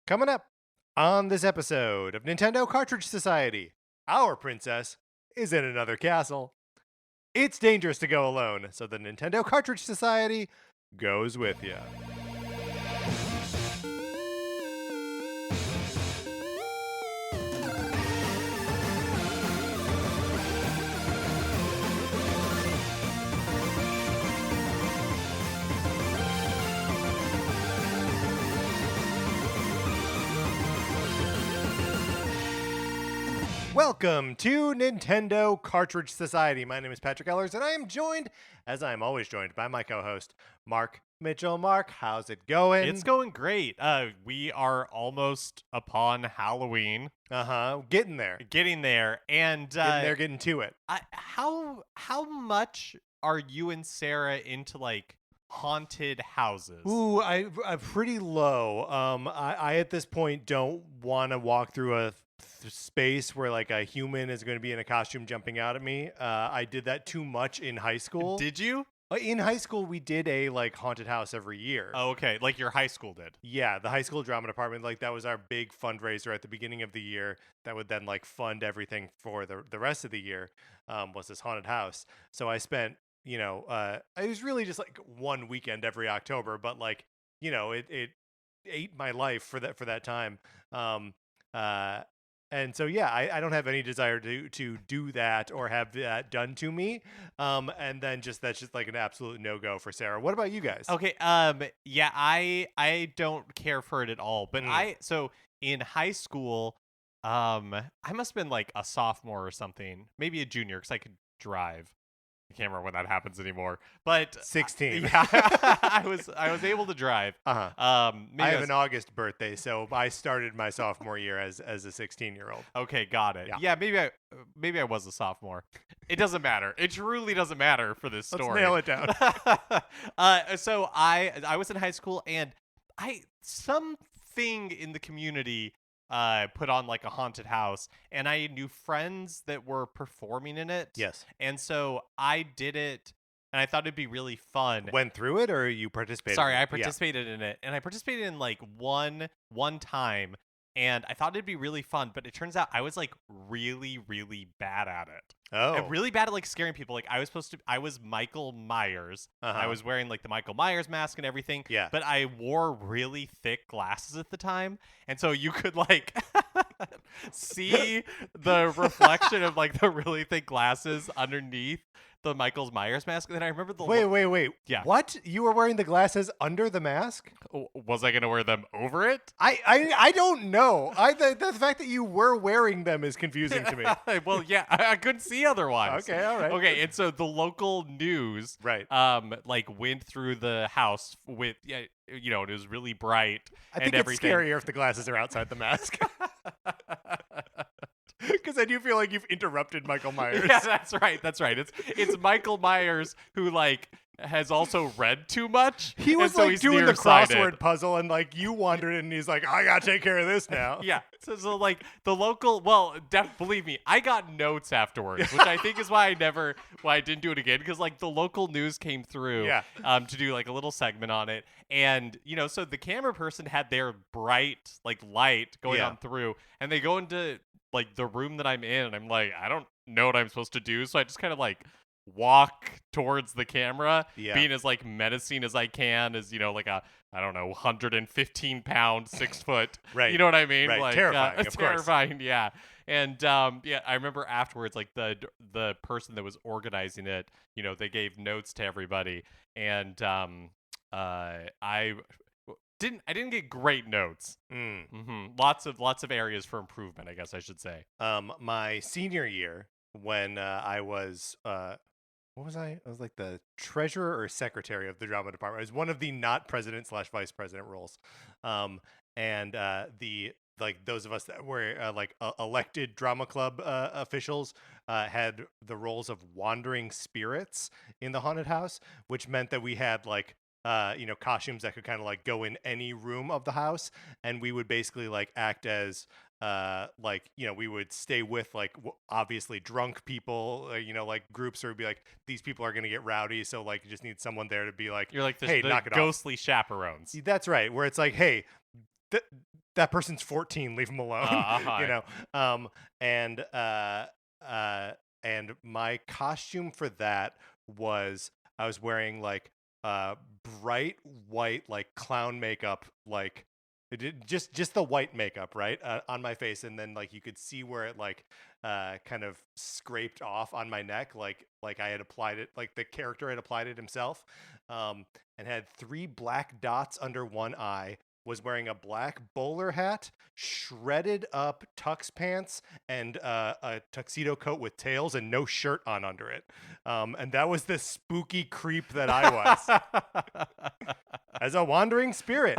Coming up on this episode of Nintendo Cartridge Society, our princess is in another castle. It's dangerous to go alone, so the Nintendo Cartridge Society goes with you. Welcome to Nintendo Cartridge Society. My name is Patrick Ellers, and I am joined, as I am always joined, by my co-host, Mark Mitchell. Mark, how's it going? It's going great. We are almost upon Halloween. Getting there. Getting there. And Getting to it. how much are you and Sarah into like haunted houses? Ooh, I'm pretty low. I at this point don't want to walk through a space where like a human is going to be in a costume jumping out at me. I did that too much in high school. Did you? In high school, we did a like haunted house every year. Oh, okay. Like your high school did. Yeah, the high school drama department, like that was our big fundraiser at the beginning of the year that would then like fund everything for the rest of the year, was this haunted house. So I spent, it was really just like one weekend every October, but like, it ate my life for that time. And so, yeah, I don't have any desire to do that or have that done to me. And then that's just like an absolute no-go for Sarah. What about you guys? Okay. Yeah, I don't care for it at all. But so in high school, I must have been like a sophomore or something, maybe a junior, because I could drive. I can't remember when that happens anymore, but 16. Yeah, I was able to drive. I have an August birthday, so I started my sophomore year as a 16-year-old. Okay, got it. Yeah, maybe I was a sophomore. It doesn't matter. It truly doesn't matter for this story. Let's nail it down. So I was in high school, and something in the community put on like a haunted house, and I knew friends that were performing in it. Yes. And so I did it, and I thought it'd be really fun. Went through it, or you participated? Sorry, I participated in it, and I participated in like one time, and I thought it'd be really fun, but it turns out I was like really, really bad at it. Oh. I'm really bad at like scaring people. Like I was Michael Myers. I was wearing like the Michael Myers mask and everything. Yeah. But I wore really thick glasses at the time. And so you could like see the reflection of like the really thick glasses underneath the Michael Myers mask. And then I remember Wait. Yeah. What? You were wearing the glasses under the mask? Was I going to wear them over it? I don't know. The fact that you were wearing them is confusing to me. Well, yeah, I couldn't see otherwise. Okay, all right. Okay, and so the local news, right, like went through the house with, it was really bright. I think it's scarier if the glasses are outside the mask. Because I do feel like you've interrupted Michael Myers. Yeah, that's right. It's Michael Myers who like has also read too much. He was so like doing the crossword puzzle, and like you wandered in, and he's like, I gotta take care of this now. Yeah. So like the local, believe me, I got notes afterwards, which I think is why I didn't do it again, because like the local news came through, to do like a little segment on it, and so the camera person had their bright like light going on through, and they go into like the room that I'm in, and I'm like, I don't know what I'm supposed to do, so I just kind of like walk towards the camera, being as like menacing as I can, as like a 115 pound 6 foot, right? You know what I mean? Right. Like terrifying, of terrifying, course. yeah. And I remember afterwards, like the person that was organizing it, they gave notes to everybody, and I didn't get great notes. Lots of areas for improvement, I guess I should say. My senior year, when I was what was I? I was like the treasurer or secretary of the drama department. I was one of the not president/vice president roles. And the like those of us that were elected drama club officials had the roles of wandering spirits in the haunted house, which meant that we had like costumes that could kind of like go in any room of the house, and we would basically like act as we would stay with like obviously drunk people, like groups, or would be like, these people are gonna get rowdy, so like you just need someone there to be like, you're like hey, knock it ghostly chaperones. That's right, where it's like, hey, that person's 14. Leave them alone. You know. And my costume for that was I was wearing like bright white like clown makeup, like just the white makeup, right, on my face, and then like you could see where it like kind of scraped off on my neck, like I had applied it, like the character had applied it himself, and had 3 black dots under one eye. Was wearing a black bowler hat, shredded up tux pants, and a tuxedo coat with tails, and no shirt on under it. And that was the spooky creep that I was as a wandering spirit.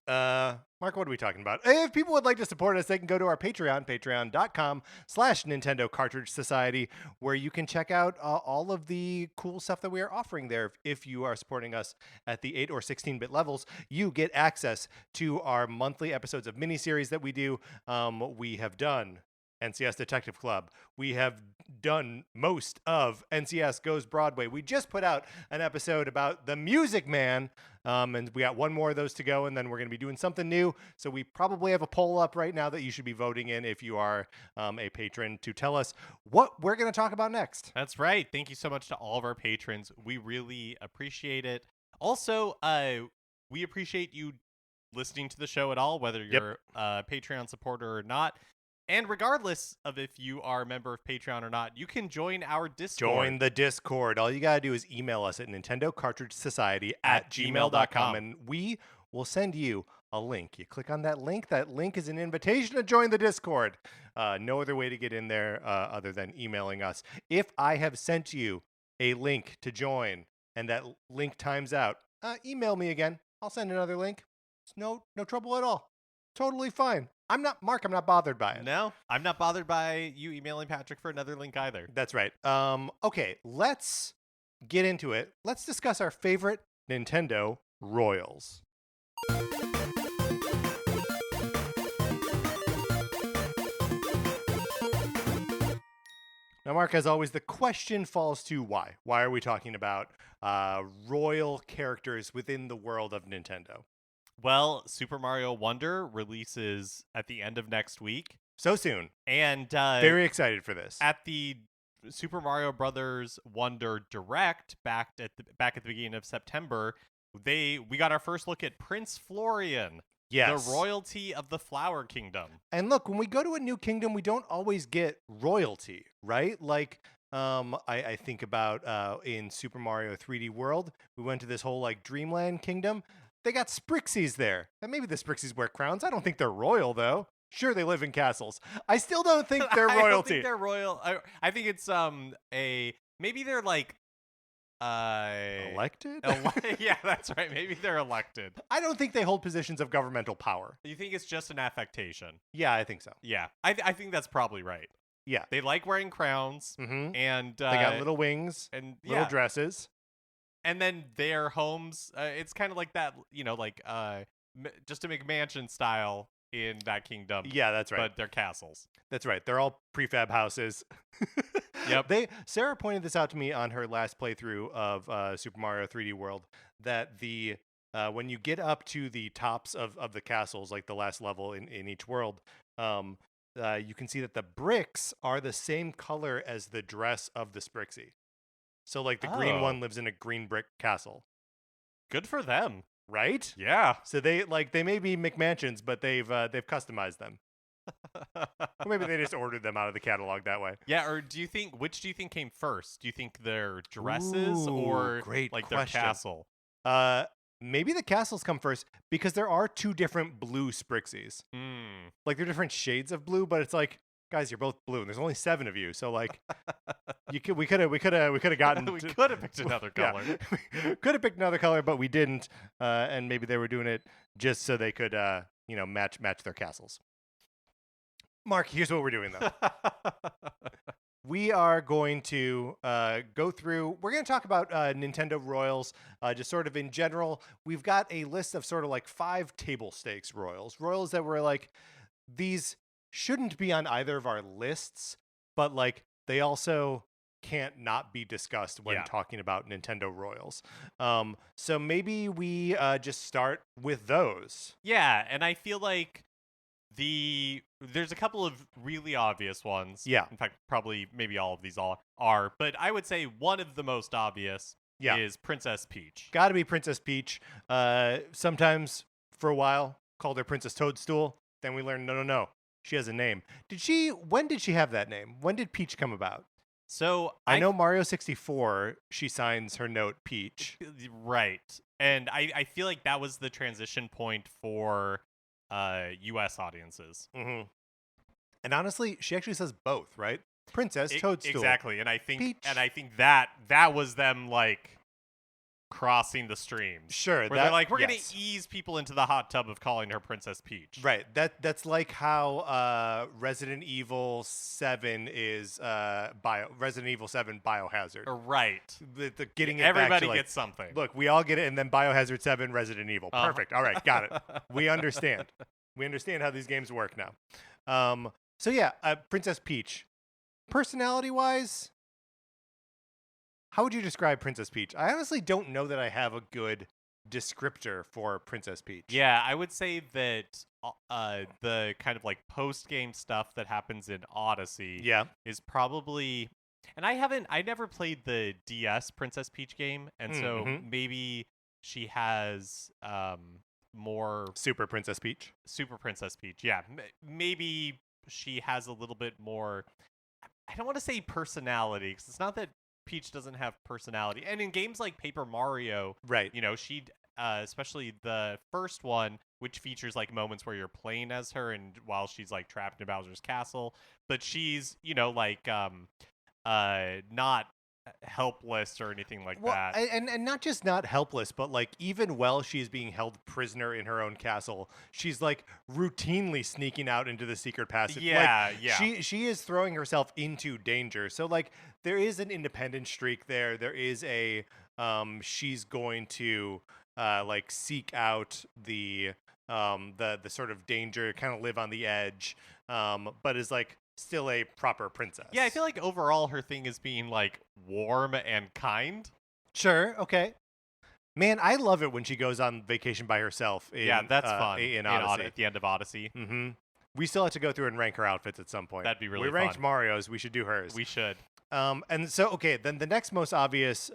Mark, what are we talking about? If people would like to support us, they can go to our Patreon, patreon.com/Nintendo Cartridge Society, where you can check out all of the cool stuff that we are offering there. If you are supporting us at the 8 or 16-bit levels, you get access to our monthly episodes of miniseries that we do. We have done NCS Detective Club. We have done most of NCS Goes Broadway. We just put out an episode about The Music Man, and we got one more of those to go, and then we're going to be doing something new. So we probably have a poll up right now that you should be voting in if you are a patron, to tell us what we're going to talk about next. That's right. Thank you so much to all of our patrons. We really appreciate it. Also, we appreciate you listening to the show at all, whether you're a Patreon supporter or not. And regardless of if you are a member of Patreon or not, you can join our Discord. Join the Discord. All you got to do is email us at nintendocartridgesociety@gmail.com, and we will send you a link. You click on that link. That link is an invitation to join the Discord. No other way to get in there other than emailing us. If I have sent you a link to join and that link times out, email me again. I'll send another link. It's no trouble at all. Totally fine. I'm not bothered by it. No, I'm not bothered by you emailing Patrick for another link either. That's right. Okay, let's get into it. Let's discuss our favorite Nintendo Royals. Now, Mark, as always, the question falls to why? Why are we talking about royal characters within the world of Nintendo? Well, Super Mario Wonder releases at the end of next week. So soon. And very excited for this. At the Super Mario Brothers Wonder Direct back at the beginning of September, we got our first look at Prince Florian. Yes. The royalty of the Flower Kingdom. And look, when we go to a new kingdom, we don't always get royalty, right? Like I think about in Super Mario 3D World, we went to this whole like Dreamland kingdom. They got Sprixies there. And maybe the Sprixies wear crowns. I don't think they're royal, though. Sure, they live in castles. I still don't think they're royalty. I don't think they're royal. I think it's maybe they're like elected? Yeah, that's right. Maybe they're elected. I don't think they hold positions of governmental power. You think it's just an affectation? Yeah, I think so. Yeah, I think that's probably right. Yeah. They like wearing crowns, and they got little wings and little dresses. And then their homes, it's kind of like that, like just a McMansion style in that kingdom. Yeah, that's right. But they're castles. That's right. They're all prefab houses. Yep. Sarah pointed this out to me on her last playthrough of Super Mario 3D World, that the when you get up to the tops of the castles, like the last level in each world, you can see that the bricks are the same color as the dress of the Sprixie. So, like, the green one lives in a green brick castle. Good for them, right? Yeah. So they may be McMansions, but they've customized them. Or maybe they just ordered them out of the catalog that way. Yeah. Or which do you think came first? Do you think their dresses or great like question. their castle? Maybe the castles come first, because there are 2 different blue Sprixies. Like, they're different shades of blue, but it's like, guys, you're both blue, and there's only 7 of you. So like, we could have gotten. We could have picked another color. Yeah. Could have picked another color, but we didn't. And maybe they were doing it just so they could, match their castles. Mark, here's what we're doing though. We are going to go through. We're going to talk about Nintendo Royals, just sort of in general. We've got a list of sort of like 5 table stakes Royals that were like, these shouldn't be on either of our lists, but like they also can't not be discussed when talking about Nintendo Royals. So maybe we just start with those. Yeah, and I feel like there's a couple of really obvious ones. Yeah. In fact, probably maybe all of these are, but I would say one of the most obvious is Princess Peach. Gotta be Princess Peach. Sometimes, for a while, called her Princess Toadstool. Then we learned, no, she has a name. When did she have that name? When did Peach come about? So I know Mario 64, she signs her note Peach. Right. And I feel like that was the transition point for U.S. audiences. Mm-hmm. And honestly, she actually says both, right? Princess Toadstool. Exactly. And I think Peach. that was them like crossing the streams. Sure. Where they're like, we're gonna ease people into the hot tub of calling her Princess Peach. Right. That's like how Resident Evil 7 is Resident Evil 7 Biohazard. Right. The getting it everybody back to, like, gets something. Look, we all get it, and then Biohazard 7 Resident Evil. Perfect. All right, got it. We understand. We understand how these games work now. So yeah, Princess Peach. Personality-wise, how would you describe Princess Peach? I honestly don't know that I have a good descriptor for Princess Peach. Yeah, I would say that the kind of like post-game stuff that happens in Odyssey is probably... And I never played the DS Princess Peach game, and so maybe she has more... Super Princess Peach? Super Princess Peach, yeah. Maybe she has a little bit more... I don't want to say personality, because it's not that Peach doesn't have personality. And in games like Paper Mario, right? You know, she, especially the first one, which features like moments where you're playing as her, and while she's like trapped in Bowser's castle, but she's, you know, like not helpless or anything like that. And not just not helpless, but like even while she's being held prisoner in her own castle, she's like routinely sneaking out into the secret passage. Yeah, She is throwing herself into danger. So like there is an independent streak there. There is a she's going to like seek out the sort of danger, kind of live on the edge, but is like still a proper princess. Yeah, I feel like overall her thing is being like warm and kind. Sure, okay. Man, I love it when she goes on vacation by herself. That's fun. In Odyssey. At the end of Odyssey. Mm-hmm. We still have to go through and rank her outfits at some point. That'd be really fun. We ranked Mario's. We should do hers. We should. And so, okay, then the next most obvious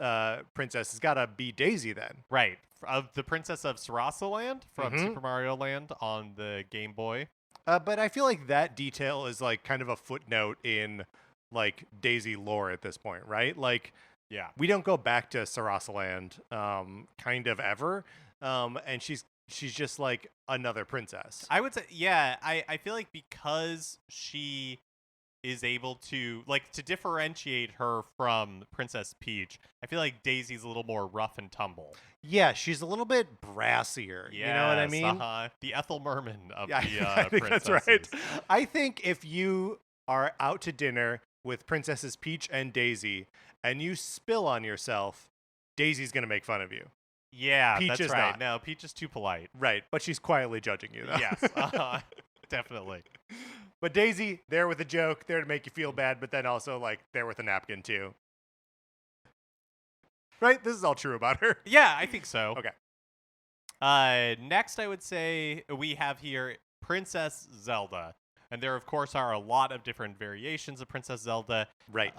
princess has got to be Daisy then. Right. Of the Princess of Sarasaland from Super Mario Land on the Game Boy. But I feel like that detail is like kind of a footnote in like Daisy lore at this point, right? Like, yeah, we don't go back to Sarasaland kind of ever. And she's just like another princess. I would say, yeah, I feel like because she is able to, like, to differentiate her from Princess Peach, I feel like Daisy's a little more rough and tumble. Yeah, she's a little bit brassier. Yes, you know what I mean? The Ethel Merman of the I think princesses. That's right. I think if you are out to dinner with Princesses Peach and Daisy and you spill on yourself, Daisy's going to make fun of you. Yeah, Peach that's is right. not. No, Peach is too polite. Right, but she's quietly judging you, though. Yes, definitely. But Daisy, there with a joke, there to make you feel bad, but then also, like, there with a napkin, too. Right? This is all true about her. Yeah, I think so. Okay. Next, I would say we have here Princess Zelda. And there, of course, are a lot of different variations of Princess Zelda. Right.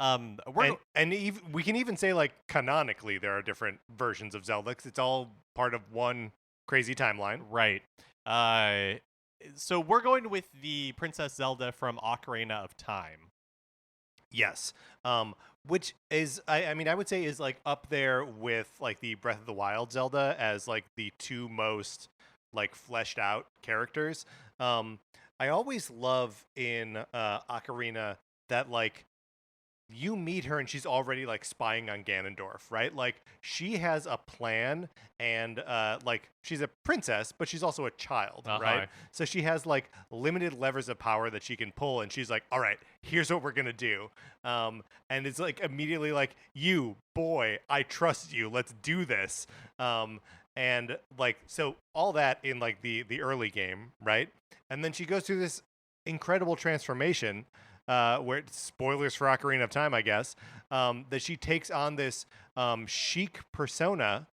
We can even say, like, canonically, there are different versions of Zelda, because it's all part of one crazy timeline. Right. So we're going with the Princess Zelda from Ocarina of Time. Yes. Which is, I mean, I would say is, like, up there with, like, the Breath of the Wild Zelda as, like, the two most, like, fleshed out characters. I always love in Ocarina that, like, you meet her and she's already, like, spying on Ganondorf, right? Like, she has a plan and, like, she's a princess, but she's also a child, right? So she has, like, limited levers of power that she can pull, and she's like, all right, here's what we're gonna do. And it's, like, immediately like, you, boy, I trust you, let's do this. And, like, so all that in, like, the early game, right? And then she goes through this incredible transformation where spoilers for Ocarina of Time, I guess, that she takes on this chic persona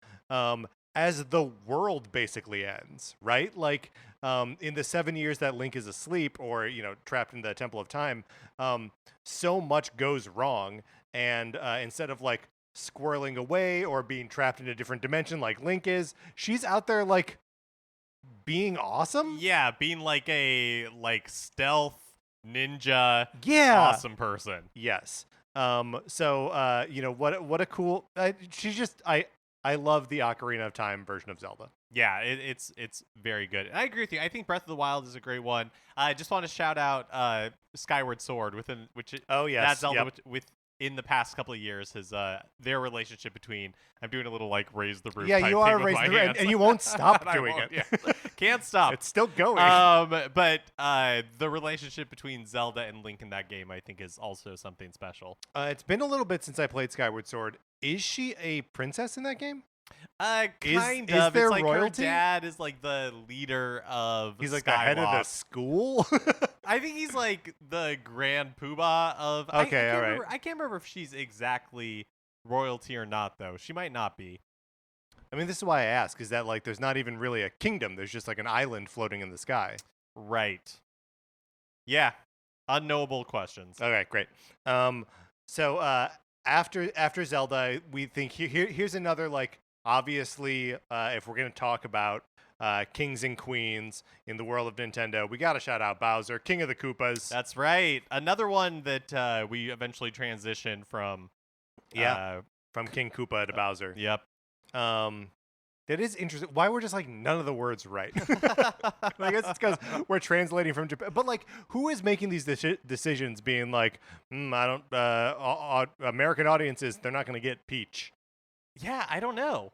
as the world basically ends, right? Like in the 7 years that Link is asleep or, trapped in the Temple of Time, so much goes wrong. And instead of like squirreling away or being trapped in a different dimension like Link is, she's out there like being awesome. Yeah, being like a stealth ninja awesome person. Yes. So what a cool she's just I love the Ocarina of Time version of Zelda. Yeah, it's very good. And I agree with you. I think Breath of the Wild is a great one. I just want to shout out Skyward Sword that Zelda in the past couple of years has their relationship between, I'm doing a little like raise the roof. Yeah, you are raising the roof, and you won't stop doing it. Yeah. Can't stop. It's still going. But the relationship between Zelda and Link in that game, I think, is also something special. It's been a little bit since I played Skyward Sword. Is she a princess in that game? Kind of. Is there it's like royalty? Her dad is like the leader of He's like Skyloft. the head of the school? I think he's like the grand poobah of... Okay, all right. I can't remember if she's exactly royalty or not, though. She might not be. I mean, this is why I ask, is that like there's not even really a kingdom. There's just like an island floating in the sky. Right. Yeah. Unknowable questions. Okay, great. So after Zelda, we think here's another like, obviously, if we're going to talk about kings and queens in the world of Nintendo, we got to shout out Bowser, King of the Koopas. That's right. Another one that we eventually transitioned from. From King Koopa to Bowser. Yep. That is interesting. Why we're just like none of the words right? I guess it's because we're translating from Japan. But like, who is making these decisions? Being like, I don't. American audiences, they're not going to get Peach. Yeah, I don't know.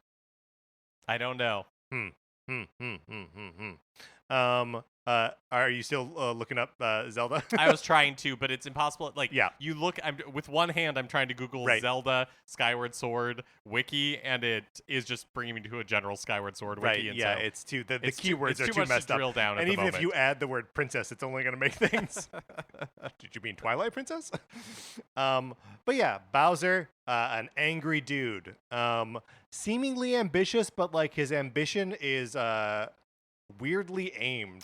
Are you still looking up Zelda? I was trying to, but it's impossible. Like, yeah. You look. With one hand, I'm trying to Google Zelda Skyward Sword wiki, and it is just bringing me to a general Skyward Sword wiki. Right. And yeah. so it's too the keywords are too much messed to up. Drill down and at even the if you add the word princess, it's only going to make things. Did you mean Twilight Princess? But yeah, Bowser, an angry dude, seemingly ambitious, but like his ambition is weirdly aimed.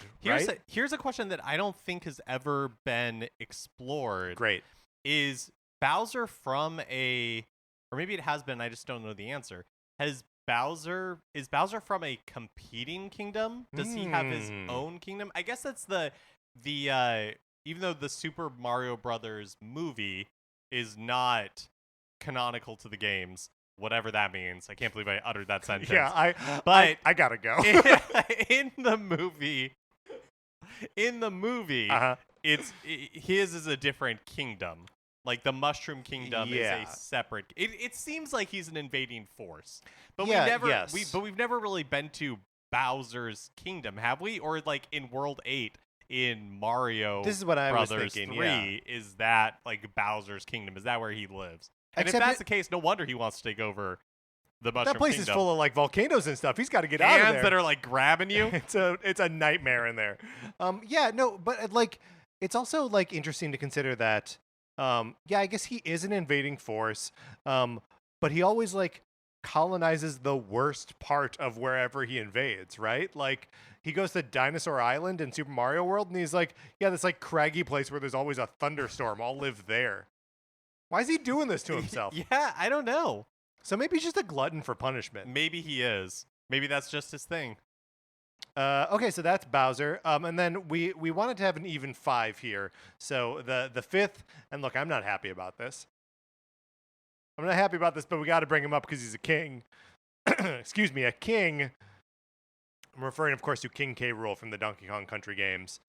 Here's a question that I don't think has ever been explored. Great. Is Bowser from or maybe it has been, I just don't know the answer. Is Bowser from a competing kingdom? Does he have his own kingdom? I guess that's the even though the Super Mario Brothers movie is not canonical to the games, whatever that means. I can't believe I uttered that sentence. Yeah, I gotta go. in the movie, it's his is a different kingdom. Like the Mushroom Kingdom is a separate. It seems like he's an invading force, but we've never really been to Bowser's kingdom, have we? Or like in World 8 in Mario. This is what I was Brothers thinking. 3, is that like Bowser's kingdom? Is that where he lives? And if that's the case, no wonder he wants to take over the Mushroom Kingdom. That place is full of like volcanoes and stuff. He's got to get out of there. Hands that are like grabbing you. It's a nightmare in there. But like it's also like interesting to consider that. I guess he is an invading force. But he always like colonizes the worst part of wherever he invades, right? Like he goes to Dinosaur Island in Super Mario World, and he's like, this like craggy place where there's always a thunderstorm. I'll live there. Why is he doing this to himself? Yeah, I don't know. So maybe he's just a glutton for punishment. Maybe he is. Maybe that's just his thing. Okay, so that's Bowser. And then we wanted to have an even 5 here. So the fifth, and look, I'm not happy about this. I'm not happy about this, but we got to bring him up because he's a king. Excuse me, a king. I'm referring, of course, to King K. Rool from the Donkey Kong Country games.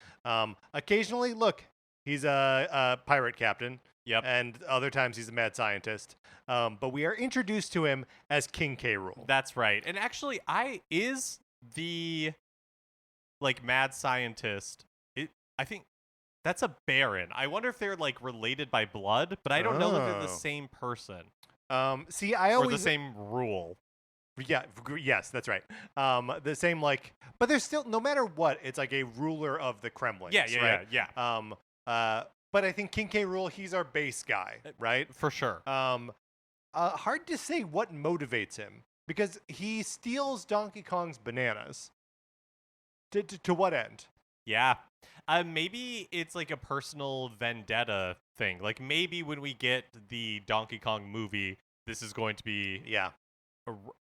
Occasionally, look, he's a pirate captain. Yep. And other times he's a mad scientist. But we are introduced to him as King K. Rool. That's right. And actually, is the like mad scientist. I think that's a Baron. I wonder if they're like related by blood, but I don't know if they're the same person. Or the same rule. Yeah, yes, that's right. The same like, but there's still, no matter what, it's like a ruler of the Kremlin. Yeah. But but I think King K. Rool, he's our base guy, right? For sure. Hard to say what motivates him because he steals Donkey Kong's bananas. To what end? Yeah. Maybe it's like a personal vendetta thing. Like maybe when we get the Donkey Kong movie, this is going to be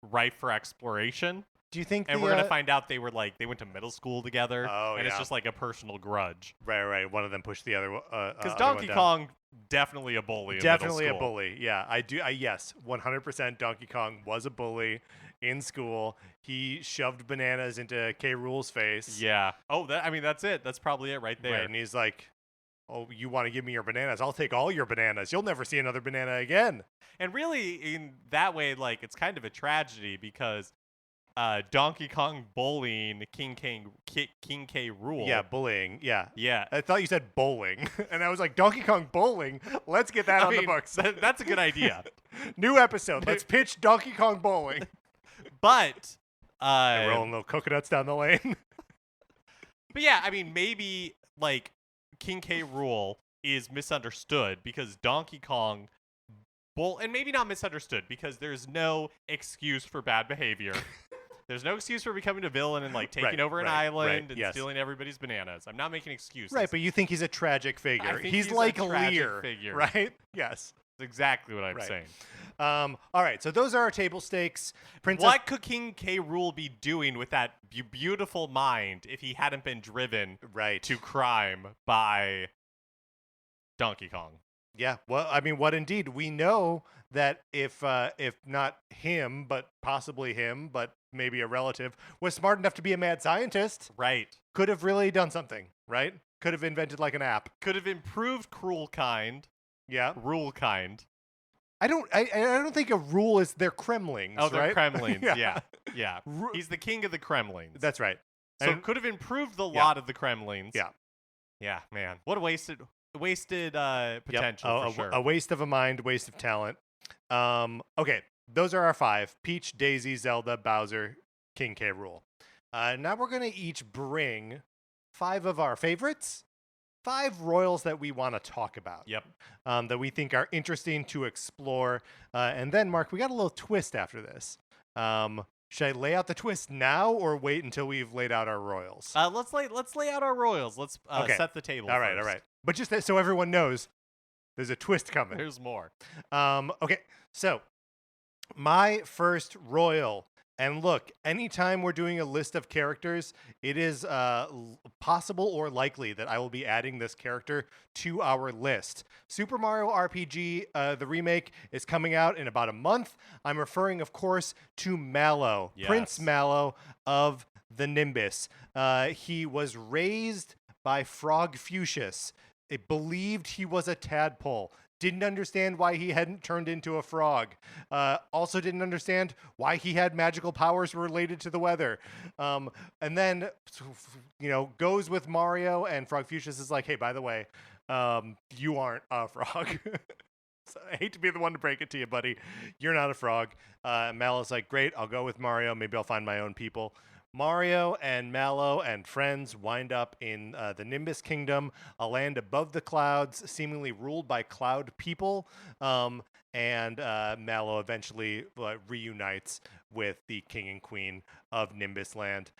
ripe for exploration. Do you think? And we're gonna find out they went to middle school together. Oh, and it's just like a personal grudge. Right. One of them pushed the other. Because Donkey Kong, definitely a bully. Definitely a bully. Yeah, I do. Yes, 100%. Donkey Kong was a bully in school. He shoved bananas into K. Rool's face. Yeah. Oh, that's it. That's probably it right there. Right, and he's like, "Oh, you want to give me your bananas? I'll take all your bananas. You'll never see another banana again." And really, in that way, like it's kind of a tragedy because Donkey Kong bullying King K. Rool. Yeah, bullying. Yeah. Yeah. I thought you said bowling, and I was like, Donkey Kong bowling. Let's get that on the books. That's a good idea. New episode. Let's pitch Donkey Kong bowling. But and rolling little coconuts down the lane. But yeah, I mean, maybe like King K. Rool is misunderstood because Donkey Kong and maybe not misunderstood because there's no excuse for bad behavior. There's no excuse for becoming a villain and like taking over an island and stealing everybody's bananas. I'm not making excuses. Right, but you think he's a tragic figure. He's like Lear, right? Yes. That's exactly what I'm saying. All right, so those are our table stakes. What could King K. Rool be doing with that beautiful mind if he hadn't been driven to crime by Donkey Kong? Yeah, well, I mean, what indeed? We know that if not him, but possibly him, but maybe a relative, was smart enough to be a mad scientist. Right. Could have really done something, right? Could have invented like an app. Could have improved Cruel Kind. Yeah. Rule Kind. I don't think a rule is they're Kremlings, Oh, they're right? Kremlings, yeah. He's the king of the Kremlings. That's right. So it could have improved the lot of the Kremlings. Yeah. Yeah, man. What a wasted potential for sure. A waste of a mind, waste of talent. Okay, those are our 5. Peach, Daisy, Zelda, Bowser, King K. Rool. Now we're going to each bring 5 of our favorites. 5 royals that we want to talk about. Yep. That we think are interesting to explore. And then, Mark, we got a little twist after this. Should I lay out the twist now or wait until we've laid out our royals? Let's lay out our royals. Let's set the table. All right. But just so everyone knows, there's a twist coming. There's more. Okay, so my first royal. And look, anytime we're doing a list of characters, it is possible or likely that I will be adding this character to our list. Super Mario RPG, the remake, is coming out in about a month. I'm referring, of course, to Mallow, yes. Prince Mallow of the Nimbus. He was raised by Frog Fuchsius. It believed he was a tadpole. Didn't understand why he hadn't turned into a frog. Also didn't understand why he had magical powers related to the weather. And then, goes with Mario, and Frog Fuchsius is like, hey, by the way, you aren't a frog. So I hate to be the one to break it to you, buddy. You're not a frog. Mallow's like, great, I'll go with Mario. Maybe I'll find my own people. Mario and Mallow and friends wind up in the Nimbus Kingdom, a land above the clouds, seemingly ruled by cloud people. And Mallow eventually reunites with the king and queen of Nimbus Land.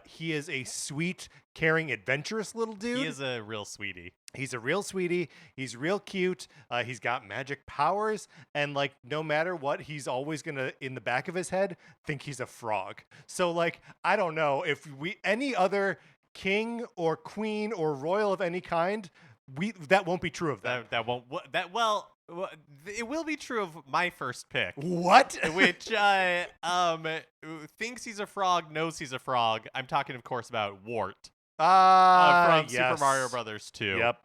He is a sweet, caring, adventurous little dude. He is a real sweetie. He's a real sweetie. He's real cute. He's got magic powers. And, no matter what, he's always going to, in the back of his head, think he's a frog. So, I don't know. If any other king or queen or royal of any kind, that won't be true of them. It will be true of my first pick. What? Which thinks he's a frog, knows he's a frog. I'm talking, of course, about Wart. From yes. Super Mario Brothers 2. Yep.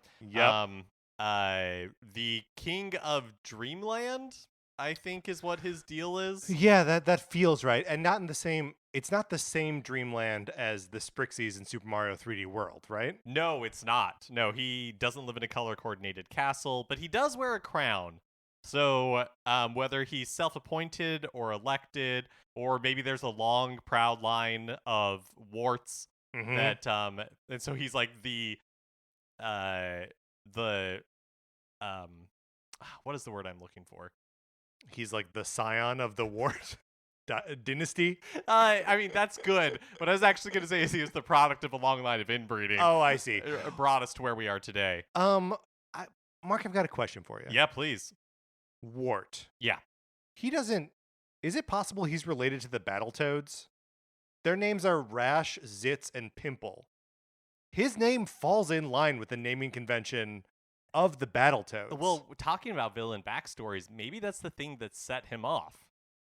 The King of Dreamland, I think, is what his deal is. Yeah, that feels right, and not in the same. It's not the same Dreamland as the Sprixies in Super Mario 3D World, right? No, it's not. No, he doesn't live in a color-coordinated castle, but he does wear a crown. So whether he's self-appointed or elected, or maybe there's a long, proud line of warts that, and so he's like the what is the word I'm looking for? He's like the scion of the Wart dynasty. I mean, that's good. What I was actually going to say is he was the product of a long line of inbreeding. Oh, I see. Brought us to where we are today. Mark, I've got a question for you. Yeah, please. Wart. Yeah. He doesn't. Is it possible he's related to the Battletoads? Their names are Rash, Zitz, and Pimple. His name falls in line with the naming convention of the Battletoads. Well, talking about villain backstories, maybe that's the thing that set him off.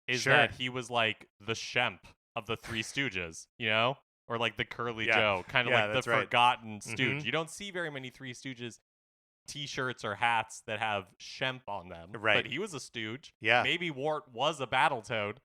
Is Sure. that he was like the Shemp of the Three Stooges, you know? Or like the Curly Joe, kind of like the forgotten stooge. You don't see very many Three Stooges t-shirts or hats that have Shemp on them. Right. But he was a stooge. Yeah. Maybe Wart was a Battletoad.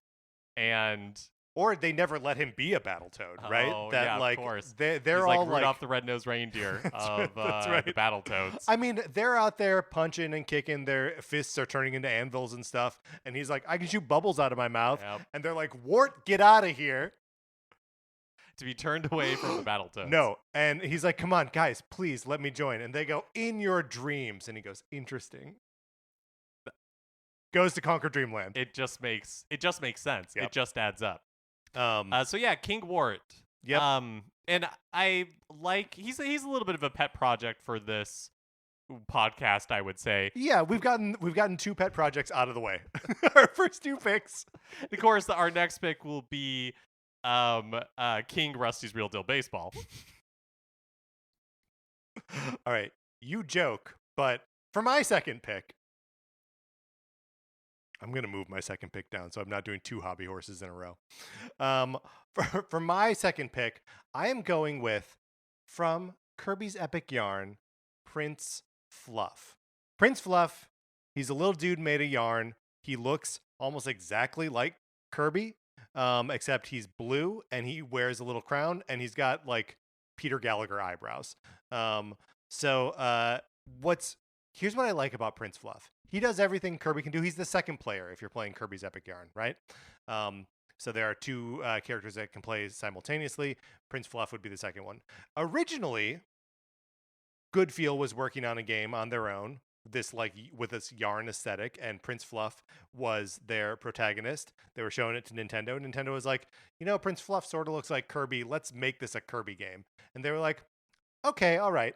And... Or they never let him be a Battletoad, right? Oh, that, yeah, like, of course. They're He's all like Rudolph the Red-Nosed Reindeer of the Battletoads. I mean, they're out there punching and kicking. Their fists are turning into anvils and stuff. And he's like, I can shoot bubbles out of my mouth. Yep. And they're like, Wart, get out of here. To be turned away from the Battletoads. No. And he's like, come on, guys, please let me join. And they go, in your dreams. And he goes, interesting. Goes to conquer Dreamland. It just makes sense. Yep. It just adds up. So yeah, King Wart. Yep. And I like he's a little bit of a pet project for this podcast, I would say. Yeah, we've gotten two pet projects out of the way. Our first two picks. Of course, our next pick will be King Rusty's Real Deal Baseball. All right, you joke, but for my second pick, I'm going to move my second pick down, so I'm not doing two hobby horses in a row. For my second pick, I am going with, from Kirby's Epic Yarn, Prince Fluff. Prince Fluff, he's a little dude made of yarn. He looks almost exactly like Kirby, except he's blue, and he wears a little crown, and he's got, like, Peter Gallagher eyebrows. Here's what I like about Prince Fluff. He does everything Kirby can do. He's the second player if you're playing Kirby's Epic Yarn, right? So there are two characters that can play simultaneously. Prince Fluff would be the second one. Originally, Goodfeel was working on a game on their own, with this yarn aesthetic, and Prince Fluff was their protagonist. They were showing it to Nintendo. Nintendo was like, Prince Fluff sort of looks like Kirby. Let's make this a Kirby game. And they were like, okay, all right.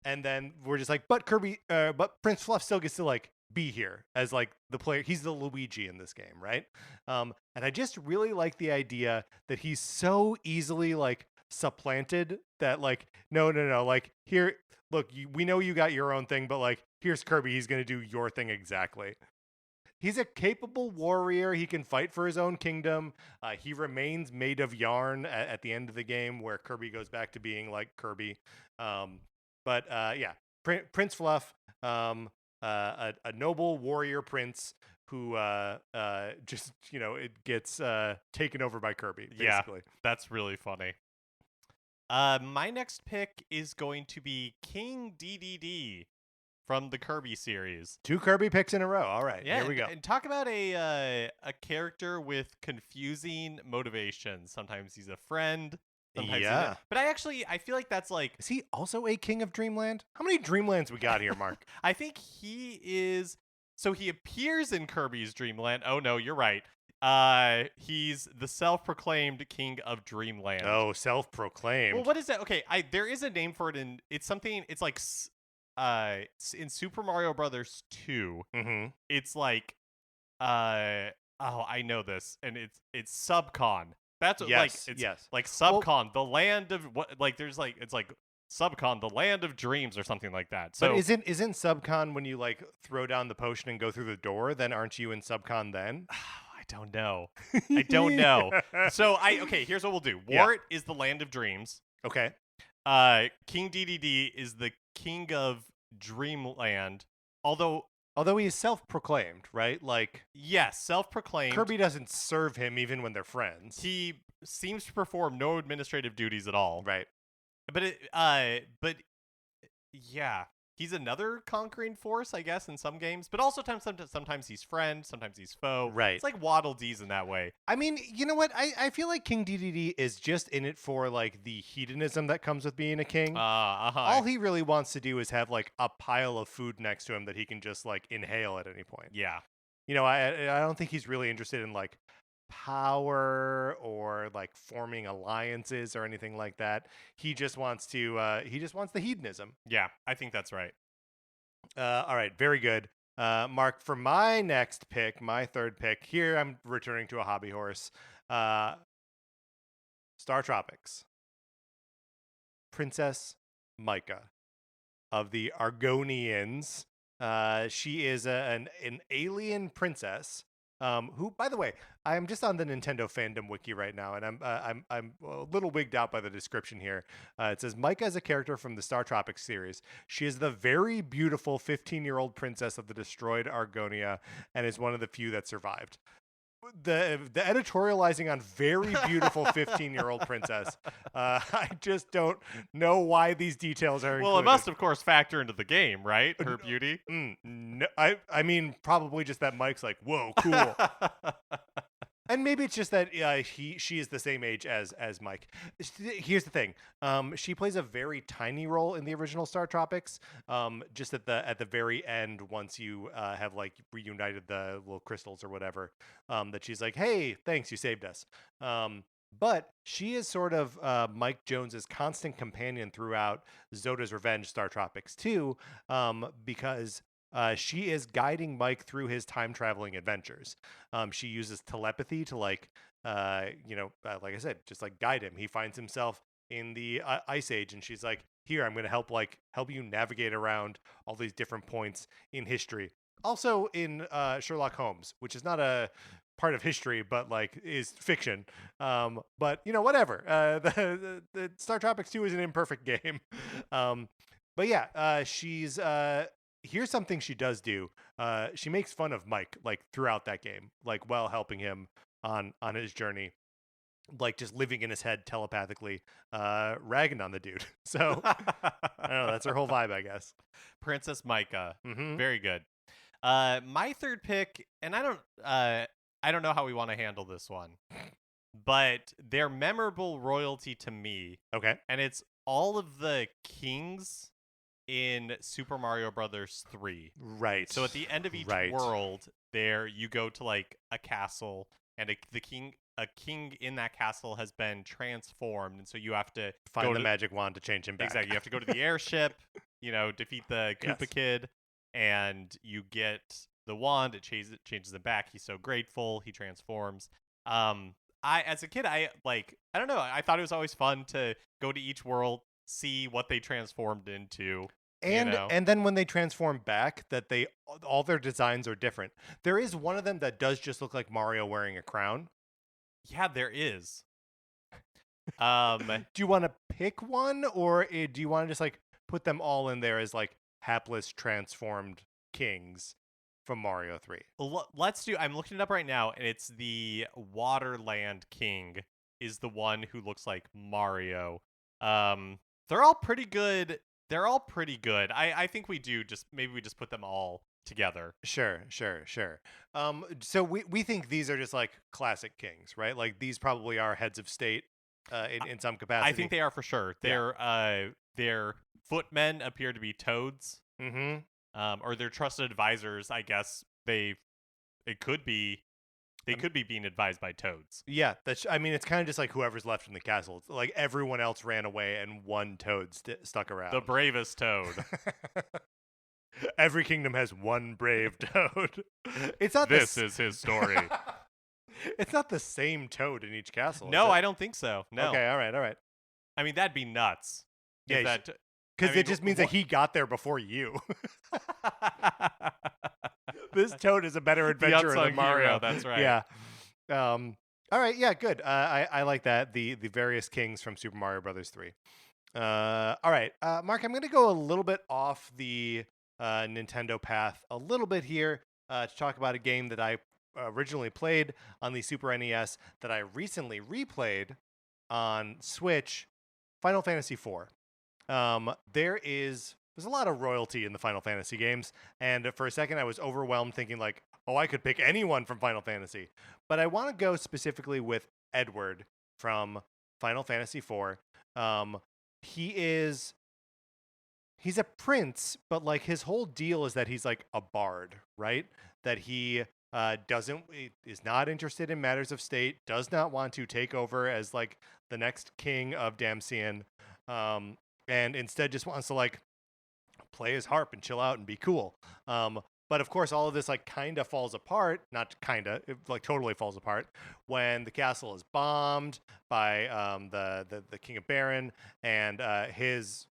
And then we're just like, but Prince Fluff still gets to like be here as like the player. He's the Luigi in this game, right? And I just really like the idea that he's so easily like supplanted that like, no, like here, look, we know you got your own thing, but like here's Kirby. He's gonna do your thing exactly. He's a capable warrior. He can fight for his own kingdom. He remains made of yarn at the end of the game, where Kirby goes back to being like Kirby. Yeah, Prince Fluff, a noble warrior prince who just it gets taken over by Kirby. Basically. Yeah, that's really funny. My next pick is going to be King DDD. From the Kirby series. Two Kirby picks in a row. All right, yeah, here we go. And talk about a character with confusing motivations. Sometimes he's a friend. Sometimes but I feel like that's like... Is he also a king of Dreamland? How many Dreamlands we got here, Mark? I think he is... So he appears in Kirby's Dreamland. Oh, no, you're right. He's the self-proclaimed king of Dreamland. Oh, self-proclaimed. Well, what is that? Okay, there is a name for it, and it's something... It's like... in Super Mario Brothers 2, it's like, I know this, and it's Subcon. That's what, like Subcon, the land of what, like there's like it's like Subcon, the land of dreams, or something like that. So but isn't Subcon when you like throw down the potion and go through the door? Then aren't you in Subcon then? I don't know. So here's what we'll do. Wart is the land of dreams. Okay. King DDD is the king of Dreamland, although he is self-proclaimed, right? Like, yes, self-proclaimed. Kirby doesn't serve him even when they're friends. He seems to perform no administrative duties at all, right? But yeah, he's another conquering force, I guess, in some games, but also sometimes he's friend, sometimes he's foe. Right. It's like Waddle Dee's in that way. I mean, you know what? I feel like King Dedede is just in it for like the hedonism that comes with being a king. All he really wants to do is have like a pile of food next to him that he can just like inhale at any point. Yeah. You know, I don't think he's really interested in like power or like forming alliances or anything like that. He just wants the hedonism. Yeah, I think that's right. All right, very good. Mark, for my next pick, my third pick, here I'm returning to a hobby horse. Star Tropics. Princess Micah of the Argonians. She is an alien princess. Who, by the way, I'm just on the Nintendo fandom wiki right now, and I'm a little wigged out by the description here. It says Micah is a character from the Star Tropics series. She is the very beautiful 15-year-old princess of the destroyed Argonia, and is one of the few that survived. The editorializing on very beautiful 15-year-old princess. I just don't know why these details are included. Well, it must, of course, factor into the game, right? Her beauty. No, I mean, probably just that Mike's like, whoa, cool. And maybe it's just that she is the same age as Mike. Here's the thing: she plays a very tiny role in the original Star Tropics. Just at the very end, once you have like reunited the little crystals or whatever, that she's like, "Hey, thanks, you saved us." But she is sort of Mike Jones's constant companion throughout Zoda's Revenge, Star Tropics 2, because she is guiding Mike through his time traveling adventures. She uses telepathy to like I said, just like guide him. He finds himself in the Ice Age, and she's like, "Here, I'm going to help you navigate around all these different points in history." Also in Sherlock Holmes, which is not a part of history, but like is fiction. But you know, whatever. The Star Tropics 2 is an imperfect game. But yeah, she's here's something she does do. She makes fun of Mike like throughout that game, like while helping him on his journey, like just living in his head telepathically, ragging on the dude. So I don't know, that's her whole vibe, I guess. Princess Micah. Mm-hmm. Very good. My third pick, and I don't know how we want to handle this one, but they're memorable royalty to me. Okay. And it's all of the kings in Super Mario Brothers 3. Right. So at the end of each world, there you go to like a castle, and a king in that castle has been transformed, and so you have to find the magic wand to change him back. Exactly. You have to go to the airship, defeat the Koopa Kid, and you get the wand. It changes him back. He's so grateful. He transforms. As a kid, I don't know. I thought it was always fun to go to each world, see what they transformed into. And then when they transform back, that all their designs are different. There is one of them that does just look like Mario wearing a crown. Yeah, there is. Do you want to pick one, or do you want to just like put them all in there as like hapless transformed kings from Mario 3? Let's do. I'm looking it up right now, and it's the Waterland King is the one who looks like Mario. They're all pretty good. I think we just put them all together. Sure. So we think these are just like classic kings, right? Like these probably are heads of state in some capacity. I think they are for sure. Their footmen appear to be toads. Mm-hmm. Or their trusted advisors. I guess they could be being advised by toads. Yeah, it's kind of just like whoever's left in the castle. It's like everyone else ran away and one toad stuck around. The bravest toad. Every kingdom has one brave toad. It's not. This is his story. It's not the same toad in each castle. No, I don't think so. No. Okay, all right. I mean, that'd be nuts. Yeah, because it just means that he got there before you. This toad is a better adventurer than Mario. Hero, that's right. Yeah. All right. Yeah. Good. I like that. The various kings from Super Mario Brothers 3. All right, Mark. I'm going to go a little bit off the Nintendo path a little bit here to talk about a game that I originally played on the Super NES that I recently replayed on Switch. Final Fantasy IV. There is there's a lot of royalty in the Final Fantasy games, and for a second I was overwhelmed thinking like, oh, I could pick anyone from Final Fantasy. But I want to go specifically with Edward from Final Fantasy IV. He's a prince, but like his whole deal is that he's like a bard, right? That he is not interested in matters of state, does not want to take over as like the next king of Damcyan, and instead just wants to like play his harp and chill out and be cool. But of course, all of this like kind of falls apart. Not kind of, it like totally falls apart when the castle is bombed by the King of Baron, and his